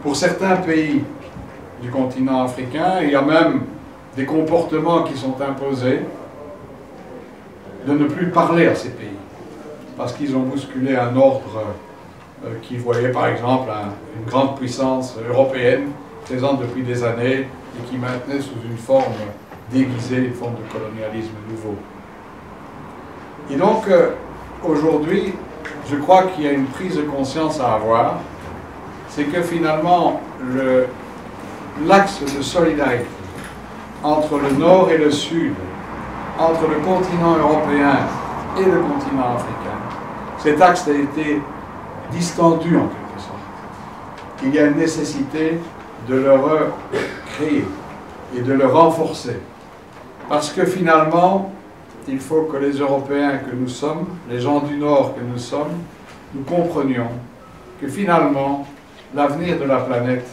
Pour certains pays du continent africain, il y a même des comportements qui sont imposés de ne plus parler à ces pays, parce qu'ils ont bousculé un ordre qui voyait par exemple une grande puissance européenne présente depuis des années et qui maintenait sous une forme déguisée, une forme de colonialisme nouveau. Et donc, aujourd'hui, je crois qu'il y a une prise de conscience à avoir, c'est que finalement, l'axe de solidarité entre le Nord et le Sud, entre le continent européen et le continent africain, cet axe a été distendu en quelque sorte. Il y a une nécessité de le recréer et de le renforcer. Parce que finalement, il faut que les Européens que nous sommes, les gens du Nord que nous sommes, nous comprenions que finalement, l'avenir de la planète,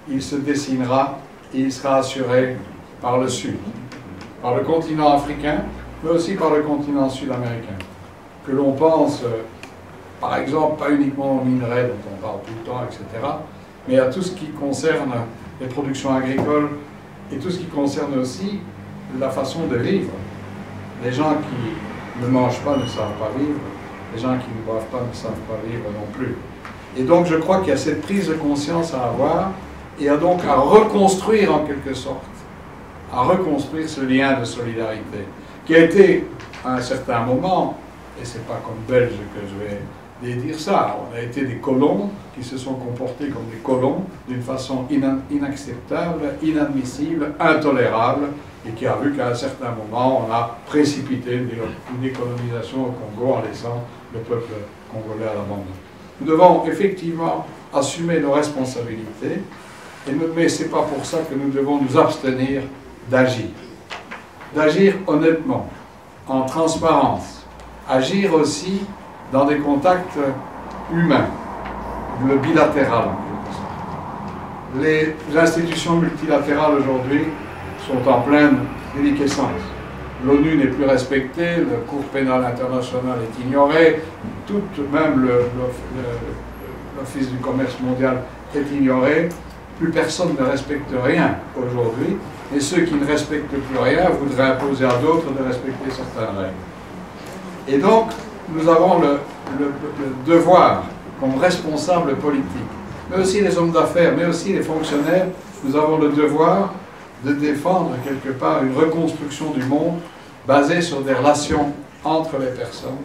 il se dessinera et il sera assuré par le Sud, par le continent africain, mais aussi par le continent sud-américain. Que l'on pense, par exemple, pas uniquement aux minerais dont on parle tout le temps, etc., mais à tout ce qui concerne les productions agricoles et tout ce qui concerne aussi la façon de vivre. Les gens qui ne mangent pas ne savent pas vivre, les gens qui ne boivent pas ne savent pas vivre non plus. Et donc je crois qu'il y a cette prise de conscience à avoir et donc à reconstruire en quelque sorte, à reconstruire ce lien de solidarité qui a été à un certain moment, et c'est pas comme Belge que je vais dire ça, on a été des colons qui se sont comportés comme des colons d'une façon inacceptable, inadmissible, intolérable, et qui a vu qu'à un certain moment on a précipité une décolonisation au Congo en laissant le peuple congolais à l'abandon. Nous devons effectivement assumer nos responsabilités, mais ce n'est pas pour ça que nous devons nous abstenir d'agir. D'agir honnêtement, en transparence, agir aussi dans des contacts humains, le bilatéral. Les institutions multilatérales aujourd'hui sont en pleine déliquescence. L'ONU n'est plus respectée, la Cour pénale internationale est ignorée, même l'Office du commerce mondial est ignoré. Plus personne ne respecte rien aujourd'hui, et ceux qui ne respectent plus rien voudraient imposer à d'autres de respecter certaines règles. Et donc, nous avons le devoir, comme responsables politiques, mais aussi les hommes d'affaires, mais aussi les fonctionnaires, nous avons le devoir de défendre quelque part une reconstruction du monde basée sur des relations entre les personnes,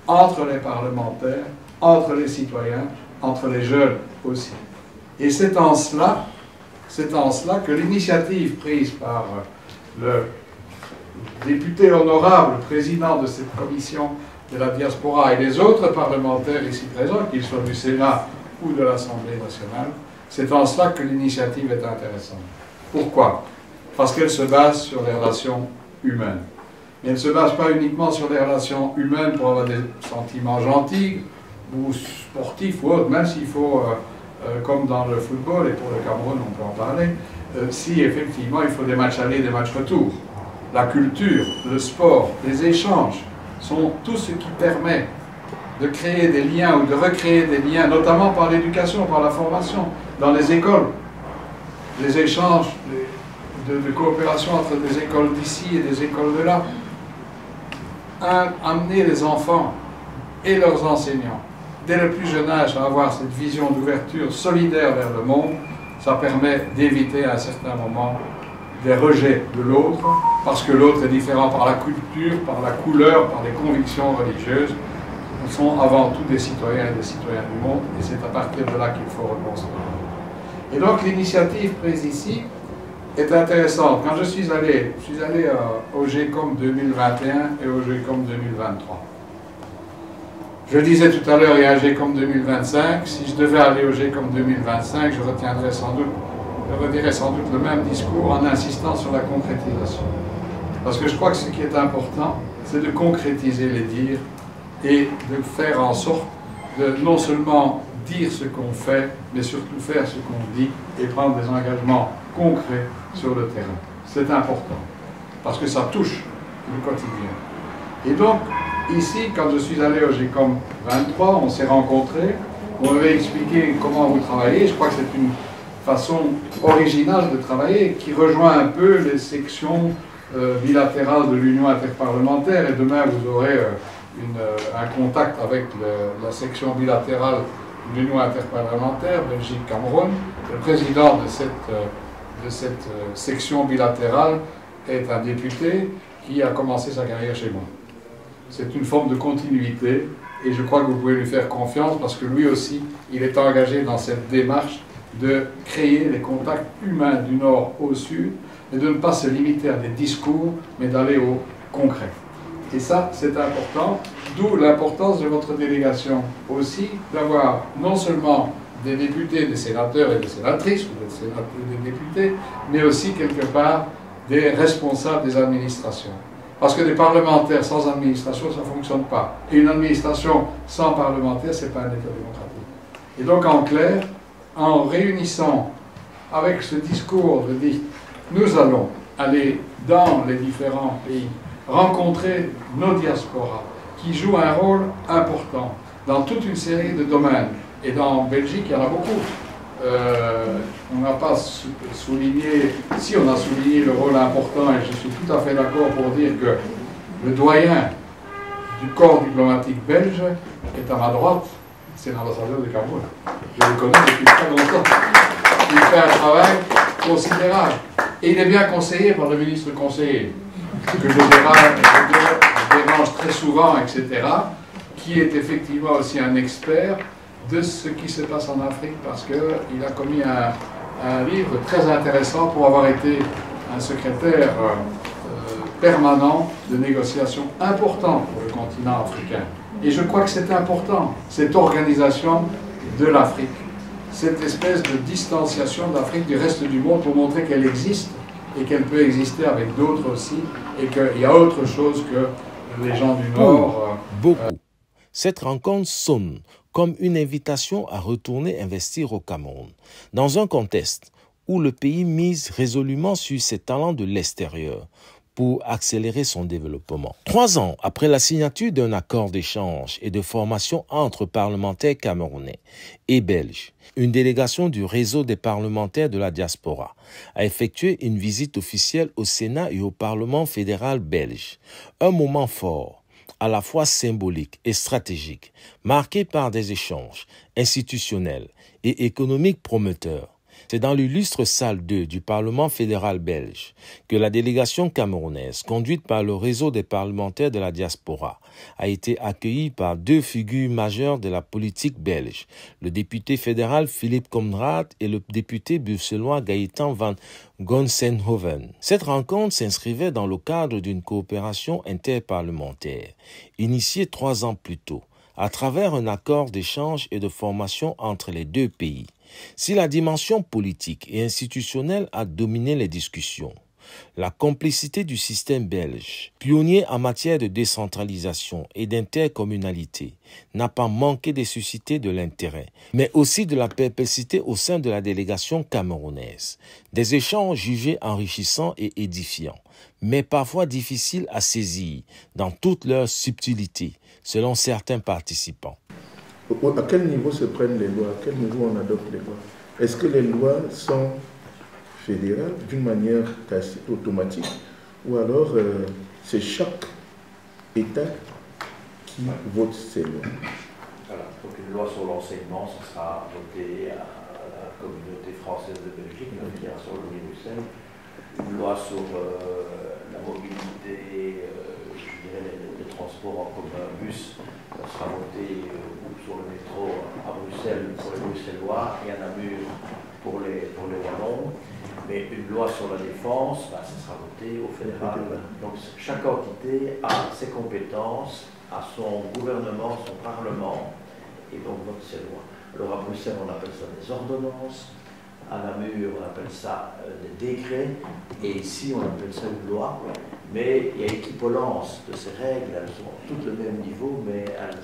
entre les parlementaires, entre les citoyens, entre les jeunes aussi. Et c'est en cela que l'initiative prise par le député honorable, président de cette commission de la diaspora et les autres parlementaires ici présents, qu'ils soient du Sénat ou de l'Assemblée nationale, c'est en cela que l'initiative est intéressante. Pourquoi? Parce qu'elle se base sur les relations humaines. Et elle ne se base pas uniquement sur les relations humaines pour avoir des sentiments gentils ou sportifs ou autres, même s'il faut, comme dans le football, et pour le Cameroun on peut en parler, si effectivement il faut des matchs aller, des matchs retour. La culture, le sport, les échanges sont tout ce qui permet de créer des liens ou de recréer des liens, notamment par l'éducation, par la formation, dans les écoles. Les échanges de coopération entre des écoles d'ici et des écoles de là. Amener les enfants et leurs enseignants, dès le plus jeune âge, à avoir cette vision d'ouverture solidaire vers le monde, ça permet d'éviter à un certain moment des rejets de l'autre, parce que l'autre est différent par la culture, par la couleur, par les convictions religieuses. Nous sommes avant tout des citoyens et des citoyennes du monde, et c'est à partir de là qu'il faut reconstruire. Et donc l'initiative prise ici est intéressante. Quand je suis allé au GECOM 2021 et au GECOM 2023. Je disais tout à l'heure, il y a un GECOM 2025. Si je devais aller au GECOM 2025, je retiendrais sans doute je redirai sans doute le même discours en insistant sur la concrétisation. Parce que je crois que ce qui est important, c'est de concrétiser les dires et de faire en sorte de non seulement dire ce qu'on fait, mais surtout faire ce qu'on dit et prendre des engagements concrets sur le terrain. C'est important, parce que ça touche le quotidien. Et donc, ici, quand je suis allé au GECOM 23, on s'est rencontrés, on m'avait expliqué comment vous travaillez. Je crois que c'est une façon originale de travailler qui rejoint un peu les sections bilatérales de l'Union interparlementaire. Et demain, vous aurez un contact avec la section bilatérale de l'Union interparlementaire, Belgique-Cameroun. Le président de cette section bilatérale est un député qui a commencé sa carrière chez moi. C'est une forme de continuité et je crois que vous pouvez lui faire confiance parce que lui aussi, il est engagé dans cette démarche de créer les contacts humains du nord au sud et de ne pas se limiter à des discours, mais d'aller au concret. Et ça, c'est important, d'où l'importance de votre délégation aussi, d'avoir non seulement des députés, des sénateurs et des sénatrices, ou des sénateurs et des députés, mais aussi quelque part des responsables des administrations. Parce que des parlementaires sans administration, ça ne fonctionne pas. Et une administration sans parlementaire, ce n'est pas un État démocratique. Et donc, en clair, en réunissant avec ce discours de dire nous allons aller dans les différents pays, rencontrer nos diasporas, qui jouent un rôle important dans toute une série de domaines. Et dans Belgique, il y en a beaucoup. On n'a pas souligné, si on a souligné le rôle important, et je suis tout à fait d'accord pour dire que le doyen du corps diplomatique belge est à ma droite, c'est l'ambassadeur de Cameroun. Je le connais depuis très longtemps. Il fait un travail considérable. Et il est bien conseillé par le ministre conseiller, que je dérange très souvent, etc., qui est effectivement aussi un expert de ce qui se passe en Afrique, parce qu'il a commis un livre très intéressant pour avoir été un secrétaire permanent de négociations importantes pour le continent africain. Et je crois que c'est important, cette organisation de l'Afrique, cette espèce de distanciation de l'Afrique du reste du monde pour montrer qu'elle existe et qu'elle peut exister avec d'autres aussi, et qu'il y a autre chose que les gens du Nord. Beaucoup. Cette rencontre sonne comme une invitation à retourner investir au Cameroun, dans un contexte où le pays mise résolument sur ses talents de l'extérieur pour accélérer son développement. 3 ans après la signature d'un accord d'échange et de formation entre parlementaires camerounais et belges, une délégation du réseau des parlementaires de la diaspora a effectué une visite officielle au Sénat et au Parlement fédéral belge. Un moment fort, à la fois symbolique et stratégique, marqué par des échanges institutionnels et économiques prometteurs. C'est dans l'illustre salle 2 du Parlement fédéral belge que la délégation camerounaise, conduite par le réseau des parlementaires de la diaspora, a été accueillie par 2 figures majeures de la politique belge, le député fédéral Philippe Komrad et le député bruxellois Gaëtan van Gonsenhoven. Cette rencontre s'inscrivait dans le cadre d'une coopération interparlementaire, initiée 3 ans plus tôt, à travers un accord d'échange et de formation entre les 2 pays. Si la dimension politique et institutionnelle a dominé les discussions, la complicité du système belge, pionnier en matière de décentralisation et d'intercommunalité, n'a pas manqué de susciter de l'intérêt, mais aussi de la perplexité au sein de la délégation camerounaise. Des échanges jugés enrichissants et édifiants, mais parfois difficiles à saisir dans toute leur subtilité, selon certains participants. À quel niveau se prennent les lois? À quel niveau on adopte les lois? Est-ce que les lois sont fédérales d'une manière quasi automatique ou alors c'est chaque État qui vote ces lois? Voilà, donc une loi sur l'enseignement, ce sera votée à la communauté française de Belgique, la Fédération Wallonie-Bruxelles. Une loi sur la mobilité, je dirais les transports en commun, bus, ça sera voté sur le métro à Bruxelles pour les Bruxellois et à Namur pour les Wallons. Mais une loi sur la défense, ce sera voté au fédéral. Donc chaque entité a ses compétences, a son gouvernement, son parlement, et donc vote ses lois. Alors à Bruxelles, on appelle ça des ordonnances. À Namur, on appelle ça des décrets, et ici, on appelle ça une loi. Mais il y a équipolence de ces règles, elles sont toutes le même niveau, mais elles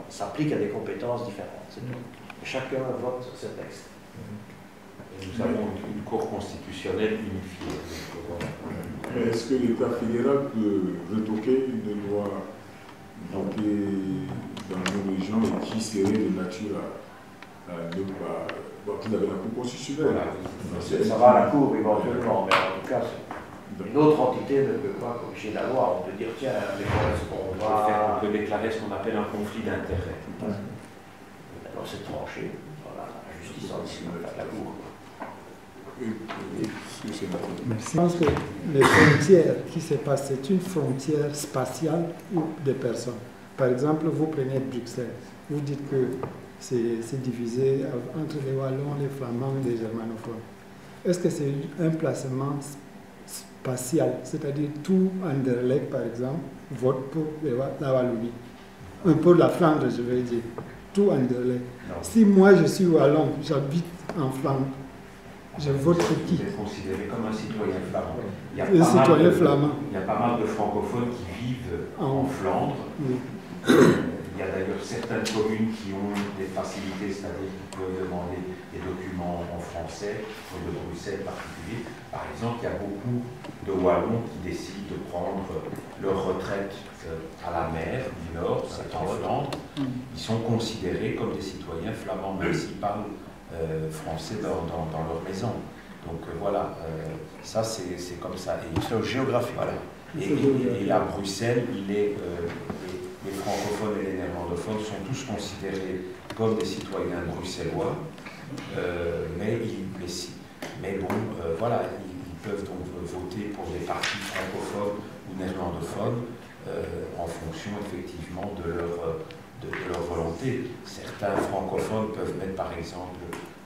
s'appliquent à des compétences différentes. C'est tout. Chacun vote ce texte. Et nous avons une cour constitutionnelle unifiée. Est-ce que l'État fédéral peut retoquer une loi votée dans nos régions et qui serait de nature à ne pas... qu'il avait la Cour constitutionnelle? Voilà. Ça va à la Cour éventuellement, mais en tout cas, une autre entité ne peut pas corriger la loi. On peut dire, tiens, On peut déclarer ce qu'on appelle un conflit d'intérêts. Alors c'est tranché. Voilà, la justice en ici, la Cour. Je pense que les frontières qui se passent, c'est une frontière spatiale ou des personnes. Par exemple, vous prenez Bruxelles, vous dites que c'est divisé entre les Wallons, les Flamands et les Germanophones. Est-ce que c'est un placement spatial, c'est-à-dire tout Anderlecht, par exemple, vote pour la Wallonie, pour la Flandre, je veux dire, tout Anderlecht. Si moi je suis Wallon, j'habite en Flandre, je vote pour qui? Vous êtes considéré comme un citoyen flamand. Il y a pas mal de francophones qui vivent en Flandre. Oui. Il y a d'ailleurs certaines communes qui ont des facilités, c'est-à-dire qu'ils peuvent demander des documents en français, de Bruxelles en particulier. Par exemple, il y a beaucoup de Wallons qui décident de prendre leur retraite à la mer du Nord, c'est en Flandre. Ils sont considérés comme des citoyens flamands, même s'ils parlent français dans leur maison. Donc voilà, ça c'est comme ça. Et c'est géographique. Voilà. Et à Bruxelles, les francophones et les néerlandophones sont tous considérés comme des citoyens bruxellois, mais bon, voilà, ils peuvent donc voter pour des partis francophones ou néerlandophones en fonction effectivement de leur volonté. Certains francophones peuvent mettre par exemple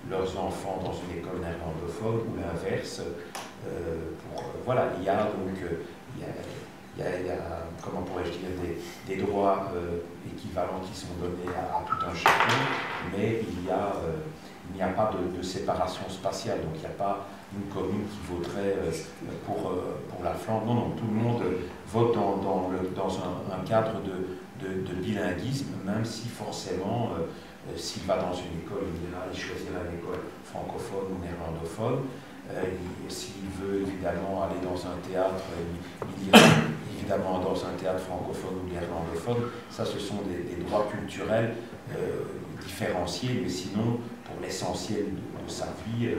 leurs enfants dans une école néerlandophone ou l'inverse. Voilà, il y a donc il y a comment pourrais-je dire, des droits équivalents qui sont donnés à tout un chacun, mais il n'y a pas de séparation spatiale, donc il n'y a pas une commune qui voterait pour la Flandre. Non, tout le monde vote dans un cadre de bilinguisme, même si forcément, s'il va dans une école, il choisira une école francophone ou néerlandophone. S'il veut évidemment aller dans un théâtre, il ira évidemment dans un théâtre francophone ou néerlandophone. Ça, ce sont des droits culturels différenciés, mais sinon, pour l'essentiel de sa vie,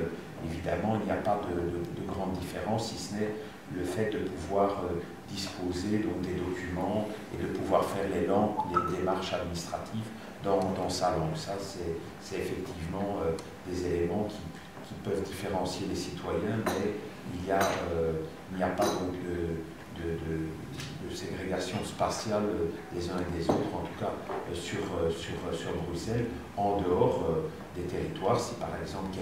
évidemment, il n'y a pas de grande différence, si ce n'est le fait de pouvoir disposer donc, des documents et de pouvoir faire les démarches administratives dans sa langue. Ça, c'est effectivement des éléments qui peuvent différencier les citoyens, mais il n'y a pas donc de ségrégation spatiale des uns et des autres, en tout cas sur Bruxelles, en dehors des territoires. Si par exemple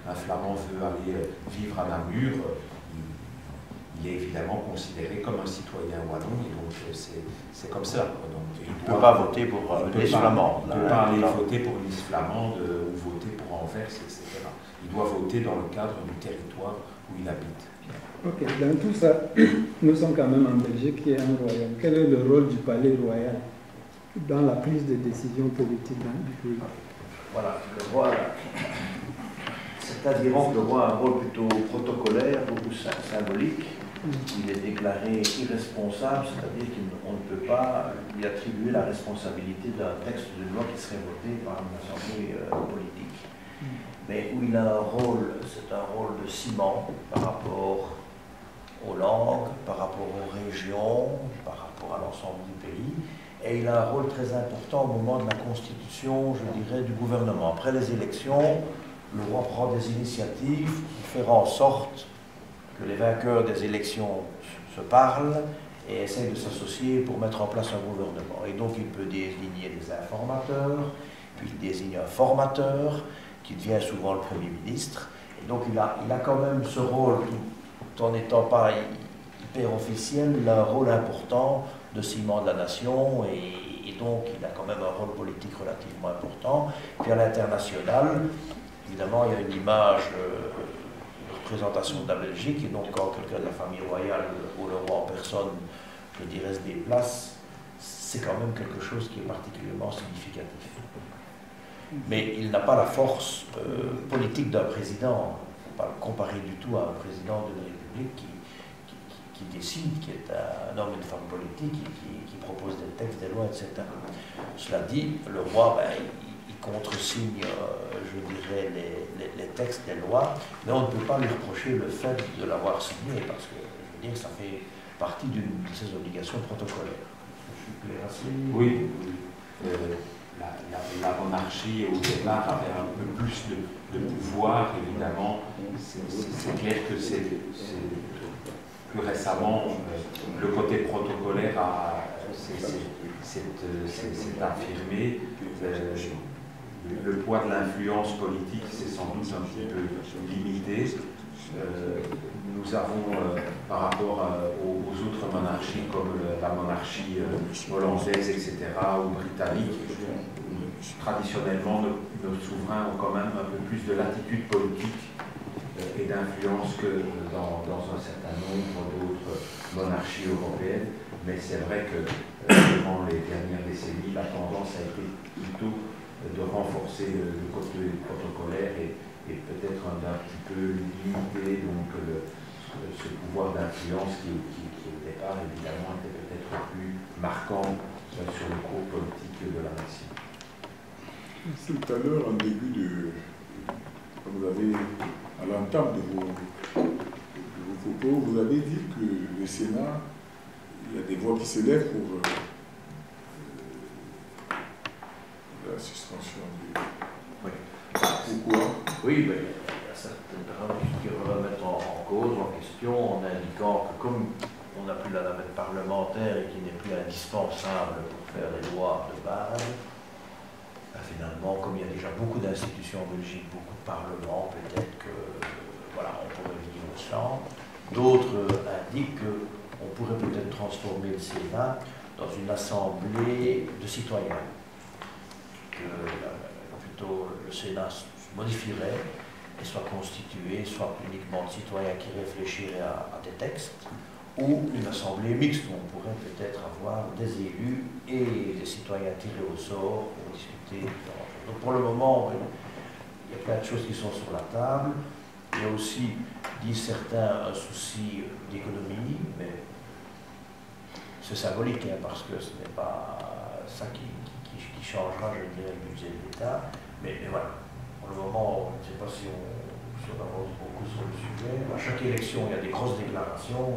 un flamand veut aller vivre à Namur, il est évidemment considéré comme un citoyen wallon, et donc c'est comme ça. Donc, il ne peut pas voter pour Nice flamande. Il ne peut pas aller voter pour Nice flamande ou voter pour Anvers, etc. Il doit voter dans le cadre du territoire où il habite. Ok, dans tout ça, nous sommes quand même en Belgique qui est un royaume. Quel est le rôle du palais royal dans la prise de décision politique du pays? Voilà, le roi, c'est-à-dire que le roi a un rôle plutôt protocolaire, beaucoup symbolique. Il est déclaré irresponsable, c'est-à-dire qu'on ne peut pas lui attribuer la responsabilité d'un texte de loi qui serait voté par une assemblée politique. Mais où il a un rôle, c'est un rôle de ciment par rapport aux langues, par rapport aux régions, par rapport à l'ensemble du pays. Et il a un rôle très important au moment de la constitution, je dirais, du gouvernement. Après les élections, le roi prend des initiatives pour faire en sorte que les vainqueurs des élections se parlent et essayent de s'associer pour mettre en place un gouvernement. Et donc il peut désigner des informateurs, puis il désigne un formateur, qui devient souvent le Premier ministre. Et donc il a quand même ce rôle, tout en n'étant pas hyper officiel, il a un rôle important de ciment de la nation, et donc il a quand même un rôle politique relativement important. Puis à l'international, évidemment, il y a une image de représentation de la Belgique, et donc quand quelqu'un de la famille royale ou le roi en personne, je dirais, se déplace, c'est quand même quelque chose qui est particulièrement significatif. Mais il n'a pas la force politique d'un président. Il ne faut pas le comparer du tout à un président d'une république qui décide, qui est un homme et une femme politique, qui propose des textes, des lois, etc. Cela dit, le roi, il contresigne, je dirais, les textes, les lois, mais on ne peut pas lui reprocher le fait de l'avoir signé, parce que, je veux dire, ça fait partie de ses obligations protocolaires. Je suis clair assez. Oui. La monarchie, au départ, avait un peu plus de pouvoir, évidemment. C'est clair que c'est plus récemment, le côté protocolaire s'est affirmé. Le poids de l'influence politique s'est sans doute un petit peu limité. Nous avons, par rapport aux autres monarchies, comme la monarchie hollandaise, etc., ou britannique, traditionnellement, nos souverains ont quand même un peu plus de latitude politique et d'influence que dans un certain nombre d'autres monarchies européennes. Mais c'est vrai que durant les dernières décennies, la tendance a été plutôt de renforcer le côté protocolaire et peut-être d'un petit peu limiter donc, ce pouvoir d'influence qui au départ, évidemment, était peut-être plus marquant sur le cours politique de la nation. Tout à l'heure, en début vous avez, à l'entame de vos propos, vous avez dit que le Sénat, il y a des voix qui s'élèvent pour la suspension du... Oui. Pourquoi? Oui, mais il y a certaines personnes qui remettent en cause, en question, en indiquant que comme on n'a plus la navette parlementaire et qu'il n'est plus indispensable pour faire les lois de base, finalement, comme il y a déjà beaucoup d'institutions en Belgique, beaucoup de parlements, peut-être que voilà, on pourrait venir au centre. D'autres indiquent qu'on pourrait peut-être transformer le Sénat dans une assemblée de citoyens. Que plutôt le Sénat se modifierait et soit constitué soit uniquement de citoyens qui réfléchiraient à des textes, ou une assemblée mixte où on pourrait peut-être avoir des élus et des citoyens tirés au sort pour discuter. Donc pour le moment, il y a plein de choses qui sont sur la table. Il y a aussi, disent certains, un souci d'économie, mais c'est symbolique, hein, parce que ce n'est pas ça qui changera, je dirais, le budget de l'État. Mais voilà, pour le moment, je ne sais pas si on avance beaucoup sur le sujet. À chaque élection, il y a des grosses déclarations.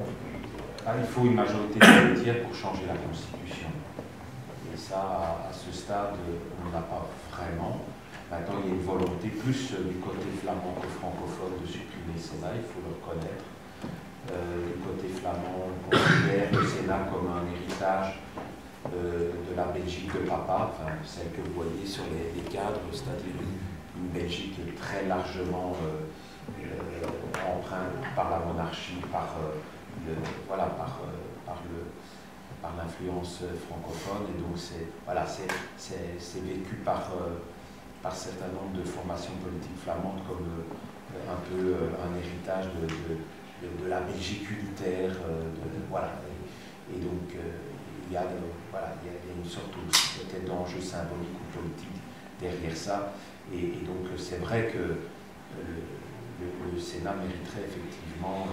Il faut une majorité politicienne pour changer la Constitution. Et ça, à ce stade, on n'a pas vraiment. Maintenant, il y a une volonté plus du côté flamand que francophone de supprimer le Sénat, il faut le reconnaître. Du côté flamand, on considère le Sénat comme un héritage de la Belgique de papa, enfin, celle que vous voyez sur les cadres, c'est-à-dire une Belgique très largement empreinte par la monarchie, par l'influence francophone, et donc c'est vécu par un certain nombre de formations politiques flamandes comme un peu un héritage de la Belgique unitaire, et donc il y a une sorte peut-être d'enjeu symbolique ou politique derrière ça, et donc c'est vrai que le Sénat mériterait effectivement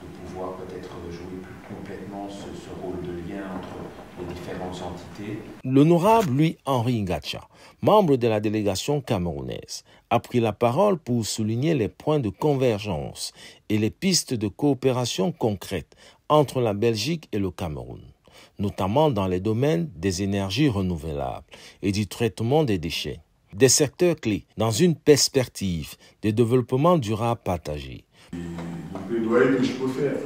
de pouvoir peut-être jouer plus complètement ce rôle de lien entre les différentes entités. L'honorable Louis-Henri Ngacha, membre de la délégation camerounaise, a pris la parole pour souligner les points de convergence et les pistes de coopération concrètes entre la Belgique et le Cameroun, notamment dans les domaines des énergies renouvelables et du traitement des déchets, des secteurs clés dans une perspective de développement durable partagé. Le plaidoyer que je peux faire,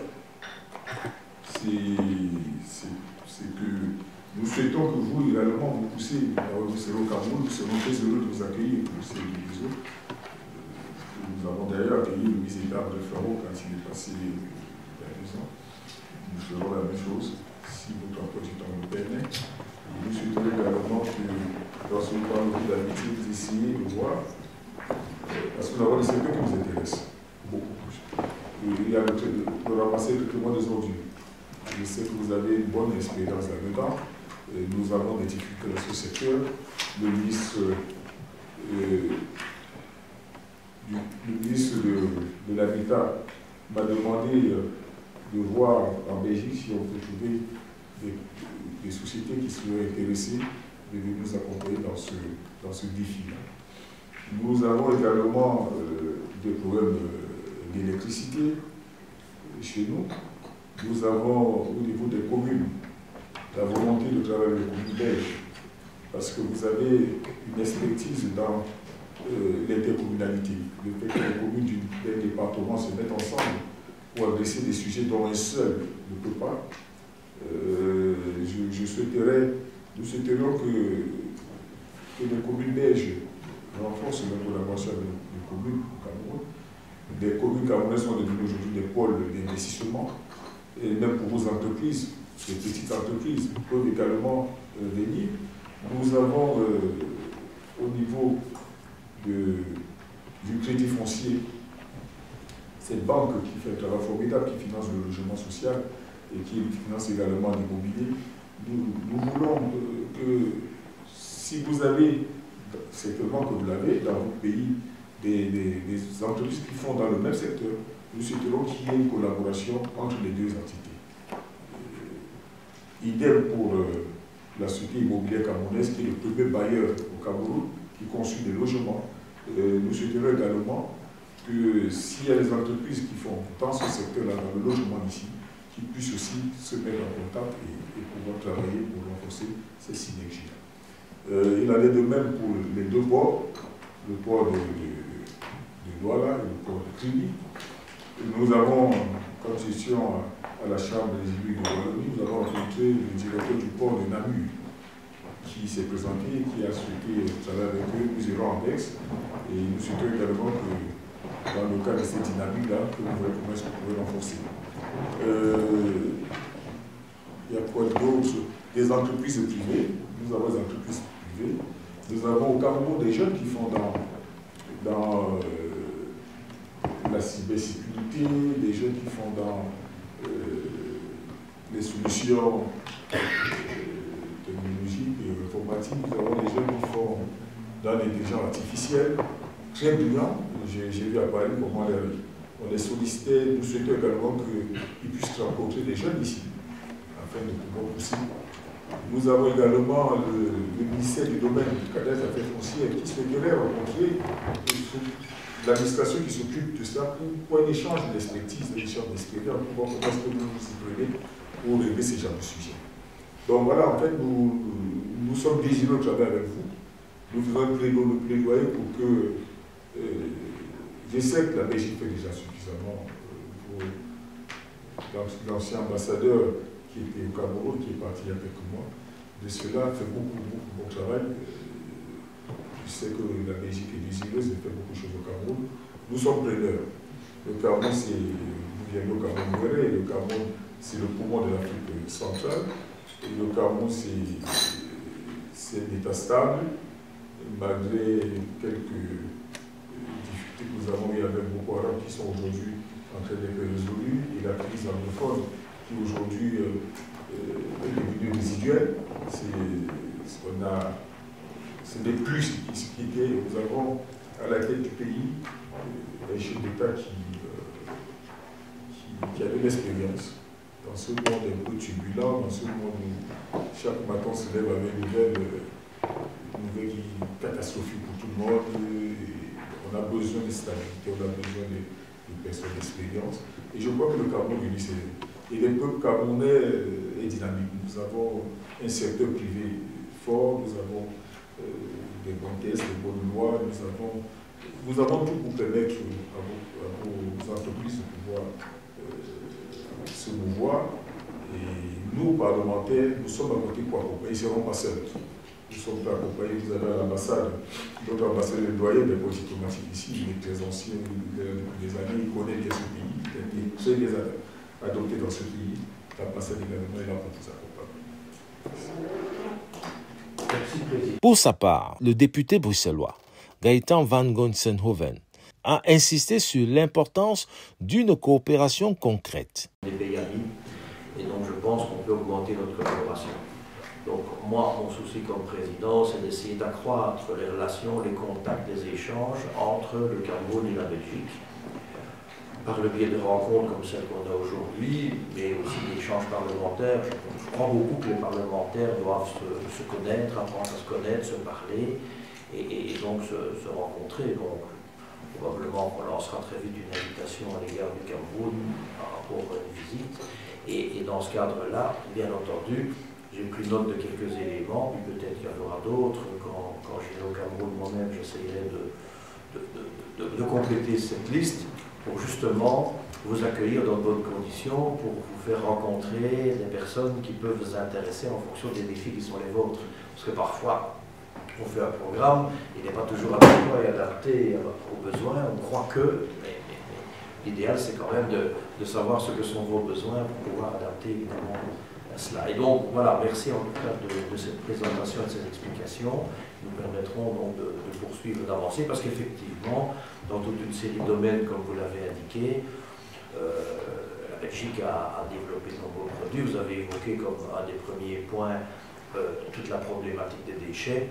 c'est que nous souhaitons que vous, également, vous poussez. Vous serez au Cameroun, nous serons très heureux de vous accueillir pour ces divisions. Nous avons d'ailleurs accueilli le misérable de Faro quand il est passé il y a 2 ans. Nous ferons la même chose, si votre emploi du temps nous permet. Et nous souhaitons également que, lorsque vous parlez d'habitude, vous essayez de voir parce que nous avons des secteurs qui nous intéressent beaucoup plus. Il y a le ramasser le traitement des ordures. Je sais que vous avez une bonne expérience là-dedans. Nous avons des difficultés dans ce secteur. Le ministre de l'Habitat m'a demandé de voir en Belgique si on peut trouver des sociétés qui seraient intéressées de nous accompagner dans ce défi-là. Nous avons également des problèmes d'électricité chez nous. Nous avons au niveau des communes la volonté de travailler avec les communes belges parce que vous avez une expertise dans l'intercommunalité. Le fait que les communes d'un département se mettent ensemble pour adresser des sujets dont un seul ne peut pas. Nous souhaiterions que les communes belges renforcent leur collaboration avec les communes au Cameroun. Les communes camerounaises sont devenues aujourd'hui des pôles d'investissement. Et même pour vos entreprises, les petites entreprises peuvent également venir. Nous avons au niveau du crédit foncier cette banque qui fait un travail formidable, qui finance le logement social et qui finance également l'immobilier. Nous voulons que si vous avez, certainement que vous l'avez dans votre pays, des entreprises qui font dans le même secteur, nous souhaiterons qu'il y ait une collaboration entre les deux entités. Idem pour la société immobilière camerounaise, qui est le premier bailleur au Cameroun, qui conçoit des logements. Nous souhaiterions également que s'il y a des entreprises qui font dans ce secteur-là, dans le logement ici, qu'ils puissent aussi se mettre en contact et pouvoir travailler pour renforcer ces synergies-là. Il en est de même pour les deux ports, le port de Douala et le port de Kribi. Nous avons, comme gestion à la Chambre des élus de Wallonie, nous avons rencontré le directeur du port de Namur qui s'est présenté, qui a souhaité travailler avec eux. Nous irons en Bex et nous souhaitons également que, dans le cadre de cette dynamique-là, que nous voyons comment est-ce qu'on pourrait renforcer. Il y a quoi d'autre? Des entreprises privées. Nous avons des entreprises privées. Nous avons au Cameroun des jeunes qui font dans la cybersécurité, des jeunes qui font dans les solutions technologiques et informatiques. Nous avons des jeunes qui font dans l'intelligence artificielle, très brillants. J'ai vu à Paris comment on les sollicitait. Nous souhaitons également qu'ils puissent rencontrer des jeunes ici, afin de pouvoir pousser. Nous avons également le ministère du domaine du cadastre des affaires foncières qui souhaiterait rencontrer l'administration qui s'occupe de ça pour un échange d'expertise, un échange d'expérience, pour voir comment est-ce que nous nous y prenons pour régler ces genres de sujets. Donc voilà, en fait, nous sommes désireux de travailler avec vous. Nous faisons le plaidoyer pour que je sais que la Belgique fait déjà suffisamment pour l'ancien ambassadeur qui était au Cameroun, qui est parti il y a quelques mois. De cela fait beaucoup de bon travail. Je sais que la Belgique est désireuse de faire beaucoup de choses au Cameroun. Nous sommes preneurs. Le Cameroun, vous venez au Cameroun, le Cameroun, c'est le poumon de l'Afrique centrale. Et le Cameroun, c'est un État stable, malgré quelques difficultés que nous avons eues avec Boko Haram qui sont aujourd'hui en train d'être résolues, et la crise anglophone qui aujourd'hui est devenue résiduelle. Ce n'est plus ce qui était. Nous avons à la tête du pays un chef d'État qui a de l'expérience dans ce monde un peu turbulent, dans ce monde où chaque matin se lève avec une nouvelle catastrophique pour tout le monde. On a besoin de stabilité, on a besoin de personnes d'expérience. Et je crois que le Cameroun unit et le peuple camerounais est dynamique. Nous avons un secteur privé fort, nous avons des bonnes caisses, des bonnes lois, nous avons tout pour permettre à vos entreprises de pouvoir se mouvoir. Et nous, parlementaires, nous sommes à côté pour accompagner, ils ne seront pas seuls. Nous sommes pas accompagnés, vous avez à l'ambassade, notre ambassadeur doyen des politiques diplomatiques ici, il est très ancien, depuis des années, il connaît bien ce pays, il a été très bien adopté dans ce pays. L'ambassade également est là pour vous accompagner. Pour sa part, le député bruxellois, Gaëtan van Gonsenhoven, a insisté sur l'importance d'une coopération concrète. Des pays amis, et donc je pense qu'on peut augmenter notre collaboration. Donc moi, mon souci comme président, c'est d'essayer d'accroître les relations, les contacts, les échanges entre le Cameroun et la Belgique, par le biais de rencontres comme celles qu'on a aujourd'hui, mais aussi d'échanges parlementaires. Je crois beaucoup que les parlementaires doivent se connaître, apprendre à se connaître, se parler, et donc se rencontrer. Donc probablement qu'on lancera très vite une invitation à l'égard du Cameroun par rapport à une visite. Et dans ce cadre-là, bien entendu, j'ai pris note de quelques éléments, puis peut-être qu'il y en aura d'autres. Quand j'irai au Cameroun moi-même, j'essayerai de compléter cette liste pour justement vous accueillir dans de bonnes conditions, pour vous faire rencontrer des personnes qui peuvent vous intéresser en fonction des défis qui sont les vôtres. Parce que parfois, on fait un programme, il n'est pas toujours adéquat et adapté aux besoins, on croit que, mais l'idéal c'est quand même de savoir ce que sont vos besoins pour pouvoir adapter évidemment à cela. Et donc voilà, merci en tout cas de cette présentation et de ces explications, qui nous permettront donc de poursuivre, d'avancer, parce qu'effectivement, dans toute une série de domaines, comme vous l'avez indiqué, la Belgique a développé de nombreux produits. Vous avez évoqué comme un des premiers points toute la problématique des déchets.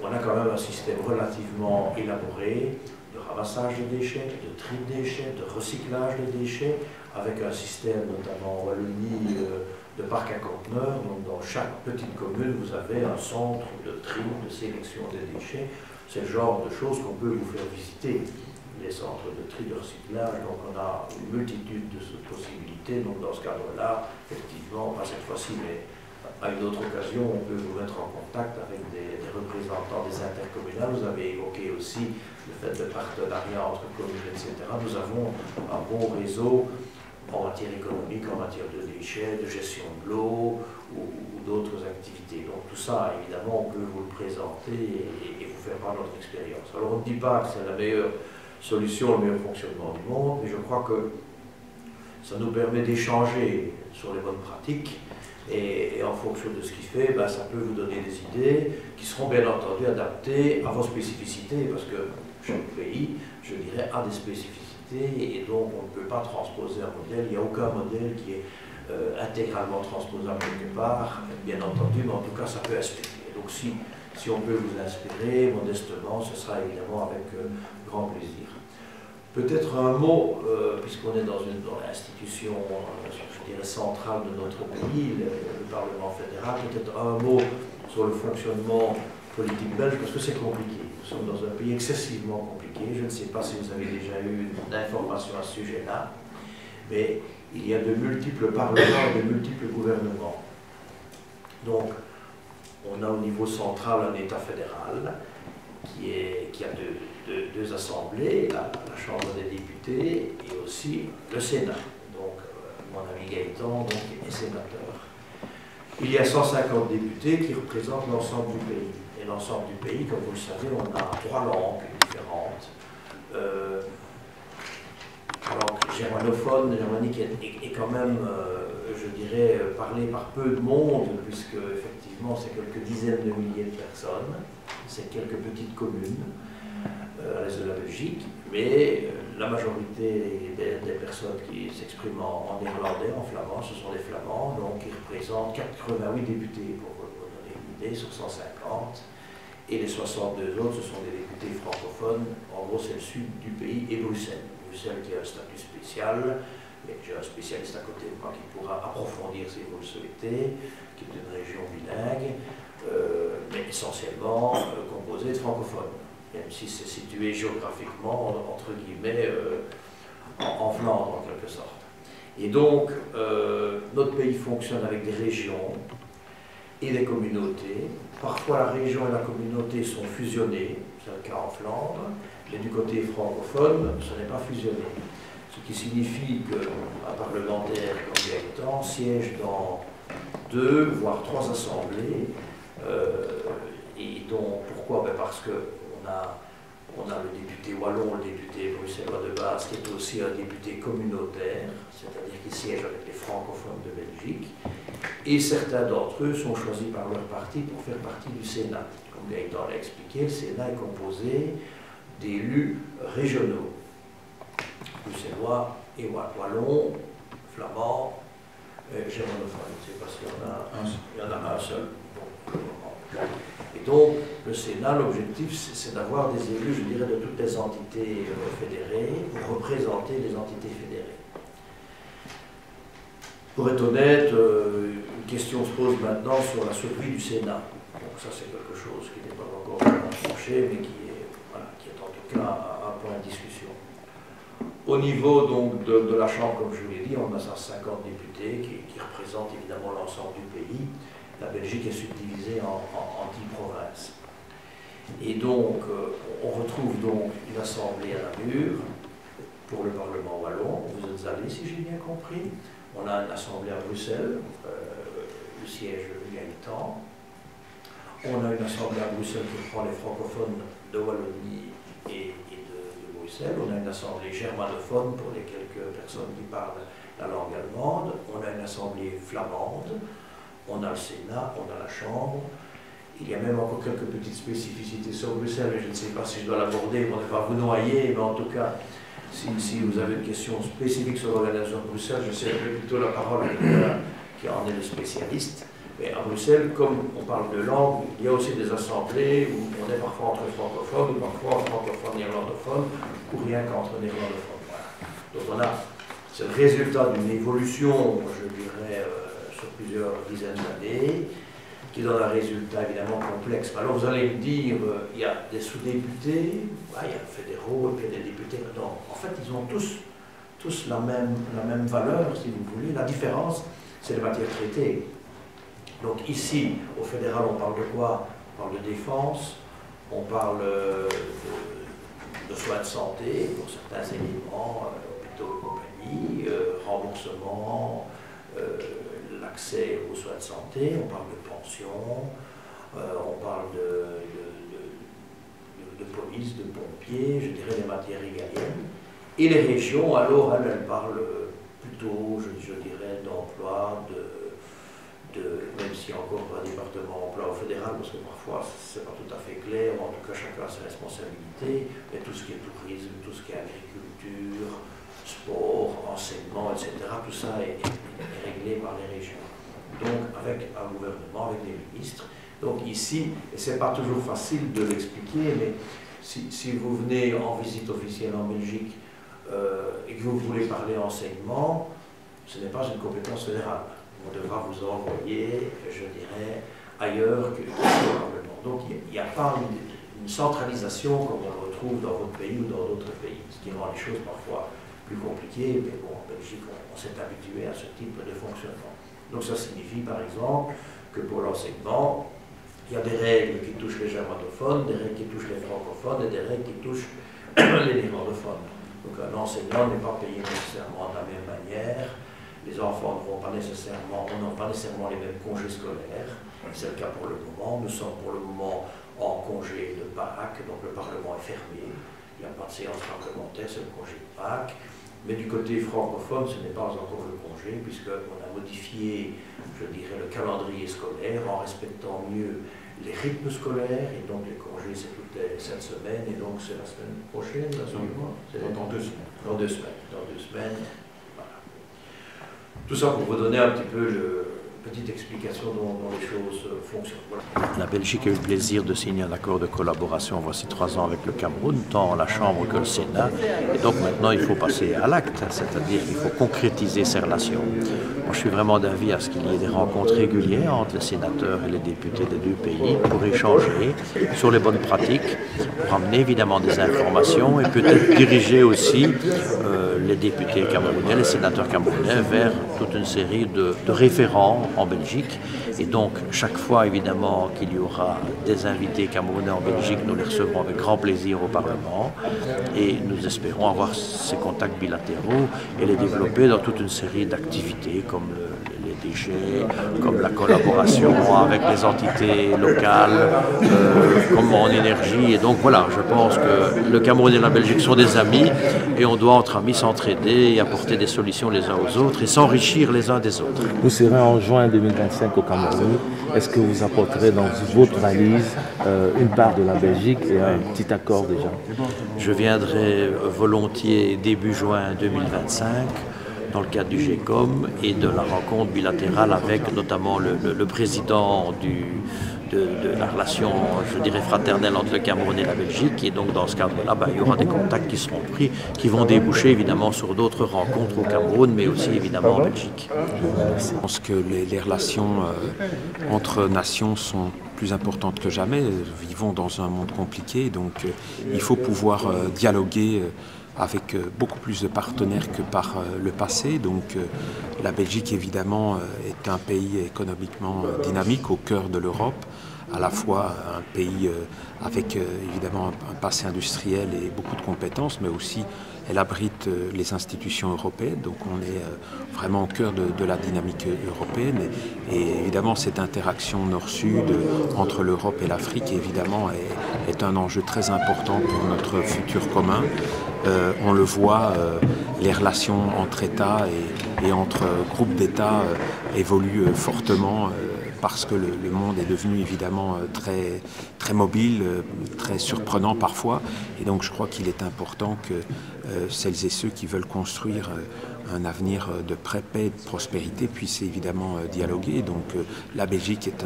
On a quand même un système relativement élaboré de ramassage de déchets, de tri de déchets, de recyclage de déchets, avec un système notamment en Wallonie de parc à conteneurs. Donc dans chaque petite commune, vous avez un centre de tri, de sélection des déchets. C'est le genre de choses qu'on peut vous faire visiter, les centres de tri, de recyclage. Donc on a une multitude de possibilités. Donc dans ce cadre-là, effectivement, pas cette fois-ci, mais à une autre occasion, on peut vous mettre en contact avec des représentants des intercommunales. Vous avez évoqué aussi le fait de partenariat entre communes, etc. Nous avons un bon réseau en matière économique, en matière de déchets, de gestion de l'eau ou d'autres activités. Donc tout ça, évidemment, on peut vous le présenter et vous faire part de notre expérience. Alors on ne dit pas que c'est la meilleure solution, le meilleur fonctionnement du monde, mais je crois que ça nous permet d'échanger sur les bonnes pratiques. Et en fonction de ce qu'il fait, ben, ça peut vous donner des idées qui seront bien entendu adaptées à vos spécificités, parce que chaque pays, je dirais, a des spécificités, et donc on ne peut pas transposer un modèle. Il n'y a aucun modèle qui est intégralement transposable quelque part, bien entendu, mais en tout cas ça peut inspirer. Donc si on peut vous inspirer modestement, ce sera évidemment avec grand plaisir. Peut-être un mot, puisqu'on est dans l'institution, je dirais, centrale de notre pays, le Parlement fédéral, peut-être un mot sur le fonctionnement politique belge, parce que c'est compliqué. Nous sommes dans un pays excessivement compliqué. Je ne sais pas si vous avez déjà eu d'informations à ce sujet-là, mais il y a de multiples parlements et de multiples gouvernements. Donc, on a au niveau central un État fédéral qui a deux assemblées, la Chambre des députés et aussi le Sénat. Donc, mon ami Gaëtan est sénateur. Il y a 150 députés qui représentent l'ensemble du pays. Et l'ensemble du pays, comme vous le savez, on a 3 langues différentes. Alors, germanophone, germanique est quand même, je dirais, parlé par peu de monde, puisque effectivement c'est quelques dizaines de milliers de personnes, c'est quelques petites communes à l'est de la Belgique, mais la majorité des personnes qui s'expriment en néerlandais, en flamand, ce sont des flamands, donc ils représentent 88 députés, pour vous donner une idée, sur 150, et les 62 autres, ce sont des députés francophones. En gros, c'est le sud du pays et Bruxelles. Bruxelles qui a un statut spécial, mais j'ai un spécialiste à côté de moi qui pourra approfondir si vous le souhaitez, qui est une région bilingue, mais essentiellement composée de francophones, même si c'est situé géographiquement, entre guillemets, en Flandre en quelque sorte. Et donc, notre pays fonctionne avec des régions et des communautés. Parfois, la région et la communauté sont fusionnées, c'est le cas en Flandre, mais du côté francophone, ce n'est pas fusionné. Ce qui signifie qu'un parlementaire comme Gaëtan siège dans 2, voire 3 assemblées. Et donc, pourquoi? Parce qu'on a le député wallon, le député bruxellois de base, qui est aussi un député communautaire, c'est-à-dire qui siège avec les francophones de Belgique. Et certains d'entre eux sont choisis par leur parti pour faire partie du Sénat. Comme Gaëtan l'a expliqué, le Sénat est composé d'élus régionaux, bruxellois et wallons, flamands, germanophones. Je ne sais pas s'il y en a un seul. Et donc, le Sénat, l'objectif, c'est d'avoir des élus, je dirais, de toutes les entités fédérées, pour représenter les entités fédérées. Pour être honnête, une question se pose maintenant sur la survie du Sénat. Donc ça, c'est quelque chose qui n'est pas encore tranché, mais qui est en tout cas un point de discussion. Au niveau donc, de la Chambre, comme je vous l'ai dit, on a 150 députés qui représentent évidemment l'ensemble du pays. La Belgique est subdivisée en 10 provinces. Et donc, on retrouve donc une assemblée à Namur pour le Parlement wallon. Vous êtes allés, si j'ai bien compris. On a une assemblée à Bruxelles, le siège Gaëtan. On a une assemblée à Bruxelles qui prend les francophones de Wallonie et de Bruxelles. On a une assemblée germanophone pour les quelques personnes qui parlent la langue allemande. On a une assemblée flamande. On a le Sénat, on a la Chambre. Il y a même encore quelques petites spécificités sur Bruxelles, mais je ne sais pas si je dois l'aborder pour ne pas vous noyer, mais en tout cas, si vous avez une question spécifique sur l'organisation de Bruxelles, je céderai plutôt la parole à quelqu'un qui en est le spécialiste. Mais à Bruxelles, comme on parle de langue, il y a aussi des assemblées où on est parfois entre francophones, ou parfois entre francophones et néerlandophones, ou rien qu'entre néerlandophones. Voilà. Donc on a, c'est le résultat d'une évolution, je dirais, sur plusieurs dizaines d'années, qui donne un résultat évidemment complexe. Alors vous allez me dire, il y a des sous-députés, il y a fédéraux et puis des députés. Non, en fait, ils ont tous la même valeur, si vous voulez. La différence, c'est les matières traitées. Donc ici, au fédéral, on parle de quoi? On parle de défense, on parle de soins de santé pour certains éléments, hôpitaux et compagnie, remboursement, l'accès aux soins de santé, on parle de pension, on parle de police, de pompiers, je dirais des matières régaliennes. Et les régions, alors, elles parlent plutôt, je dirais, d'emploi, même s'il y a encore un département emploi au fédéral, parce que parfois c'est pas tout à fait clair, en tout cas chacun a ses responsabilités, mais tout ce qui est tourisme, tout ce qui est agriculture, sport, enseignement, etc., tout ça est réglé par les régions. Donc avec un gouvernement, avec des ministres. Donc ici, et c'est pas toujours facile de l'expliquer, mais si vous venez en visite officielle en Belgique et que vous voulez parler enseignement, ce n'est pas une compétence fédérale. On devra vous envoyer, je dirais, ailleurs que au Parlement. Donc il n'y a pas une centralisation comme on le retrouve dans votre pays ou dans d'autres pays, ce qui rend les choses parfois plus compliquées, mais bon, en Belgique, on s'est habitué à ce type de fonctionnement. Donc ça signifie par exemple que pour l'enseignement, il y a des règles qui touchent les germanophones, des règles qui touchent les francophones et des règles qui touchent les néerlandophones. Donc un enseignant n'est pas payé nécessairement de la même manière. Les enfants n'ont pas nécessairement les mêmes congés scolaires. C'est le cas pour le moment. Nous sommes pour le moment en congé de Pâques, donc le Parlement est fermé. Il n'y a pas de séance parlementaire, c'est le congé de Pâques. Mais du côté francophone, ce n'est pas encore le congé, puisqu'on a modifié, je dirais, le calendrier scolaire en respectant mieux les rythmes scolaires. Et donc les congés, c'est toutes cette semaine, et donc c'est la semaine prochaine, la semaine dans 2 semaines. Dans 2 semaines. Dans 2 semaines. Tout ça pour vous donner un petit peu une petite explication dont les choses fonctionnent. Voilà. La Belgique a eu le plaisir de signer un accord de collaboration voici 3 ans avec le Cameroun, tant la Chambre que le Sénat. Et donc maintenant, il faut passer à l'acte, c'est-à-dire qu'il faut concrétiser ces relations. Moi, je suis vraiment d'avis à ce qu'il y ait des rencontres régulières entre les sénateurs et les députés des 2 pays pour échanger sur les bonnes pratiques, pour amener évidemment des informations et peut-être diriger aussi les députés camerounais, les sénateurs camerounais vers toute une série de référents en Belgique. Et donc, chaque fois, évidemment, qu'il y aura des invités camerounais en Belgique, nous les recevrons avec grand plaisir au Parlement. Et nous espérons avoir ces contacts bilatéraux et les développer dans toute une série d'activités comme les déchets, comme la collaboration avec les entités locales, comme en énergie. Et donc voilà, je pense que le Cameroun et la Belgique sont des amis et on doit entre amis s'entraider et apporter des solutions les uns aux autres et s'enrichir les uns des autres. Vous serez en juin 2025 au Cameroun. Est-ce que vous apporterez dans votre valise une part de la Belgique et un petit accord déjà? Je viendrai volontiers début juin 2025 dans le cadre du GECOM et de la rencontre bilatérale avec notamment le président de la relation, je dirais, fraternelle entre le Cameroun et la Belgique. Et donc dans ce cadre-là, il y aura des contacts qui seront pris, qui vont déboucher évidemment sur d'autres rencontres au Cameroun, mais aussi évidemment en Belgique. Je pense que les relations entre nations sont plus importantes que jamais. Nous vivons dans un monde compliqué, donc il faut pouvoir dialoguer avec beaucoup plus de partenaires que par le passé. Donc la Belgique, évidemment, est un pays économiquement dynamique au cœur de l'Europe, à la fois un pays avec évidemment un passé industriel et beaucoup de compétences, mais aussi elle abrite les institutions européennes, donc on est vraiment au cœur de la dynamique européenne. Et évidemment, cette interaction nord-sud entre l'Europe et l'Afrique, évidemment, est un enjeu très important pour notre futur commun. On le voit, les relations entre États et entre groupes d'États évoluent fortement parce que le monde est devenu évidemment très, très mobile, très surprenant parfois. Et donc je crois qu'il est important que celles et ceux qui veulent construire un avenir de paix et de prospérité puissent évidemment dialoguer. Donc la Belgique est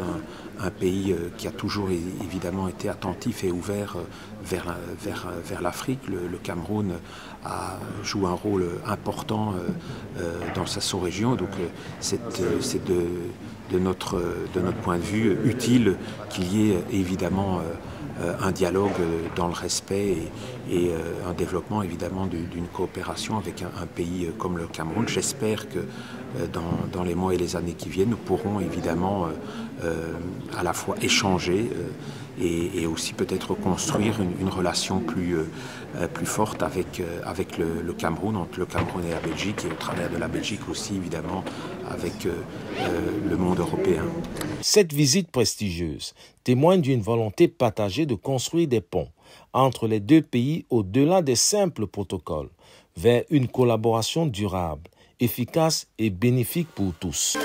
un pays qui a toujours évidemment été attentif et ouvert vers l'Afrique. Le Cameroun joue un rôle important dans sa sous-région. Donc c'est de notre point de vue utile qu'il y ait évidemment un dialogue dans le respect et un développement évidemment d'une coopération avec un pays comme le Cameroun. J'espère que dans les mois et les années qui viennent, nous pourrons évidemment à la fois échanger et aussi peut-être construire une relation plus forte avec le Cameroun, entre le Cameroun et la Belgique, et au travers de la Belgique aussi évidemment avec le monde européen. Cette visite prestigieuse témoigne d'une volonté partagée de construire des ponts entre les deux pays au-delà des simples protocoles, vers une collaboration durable, efficace et bénéfique pour tous.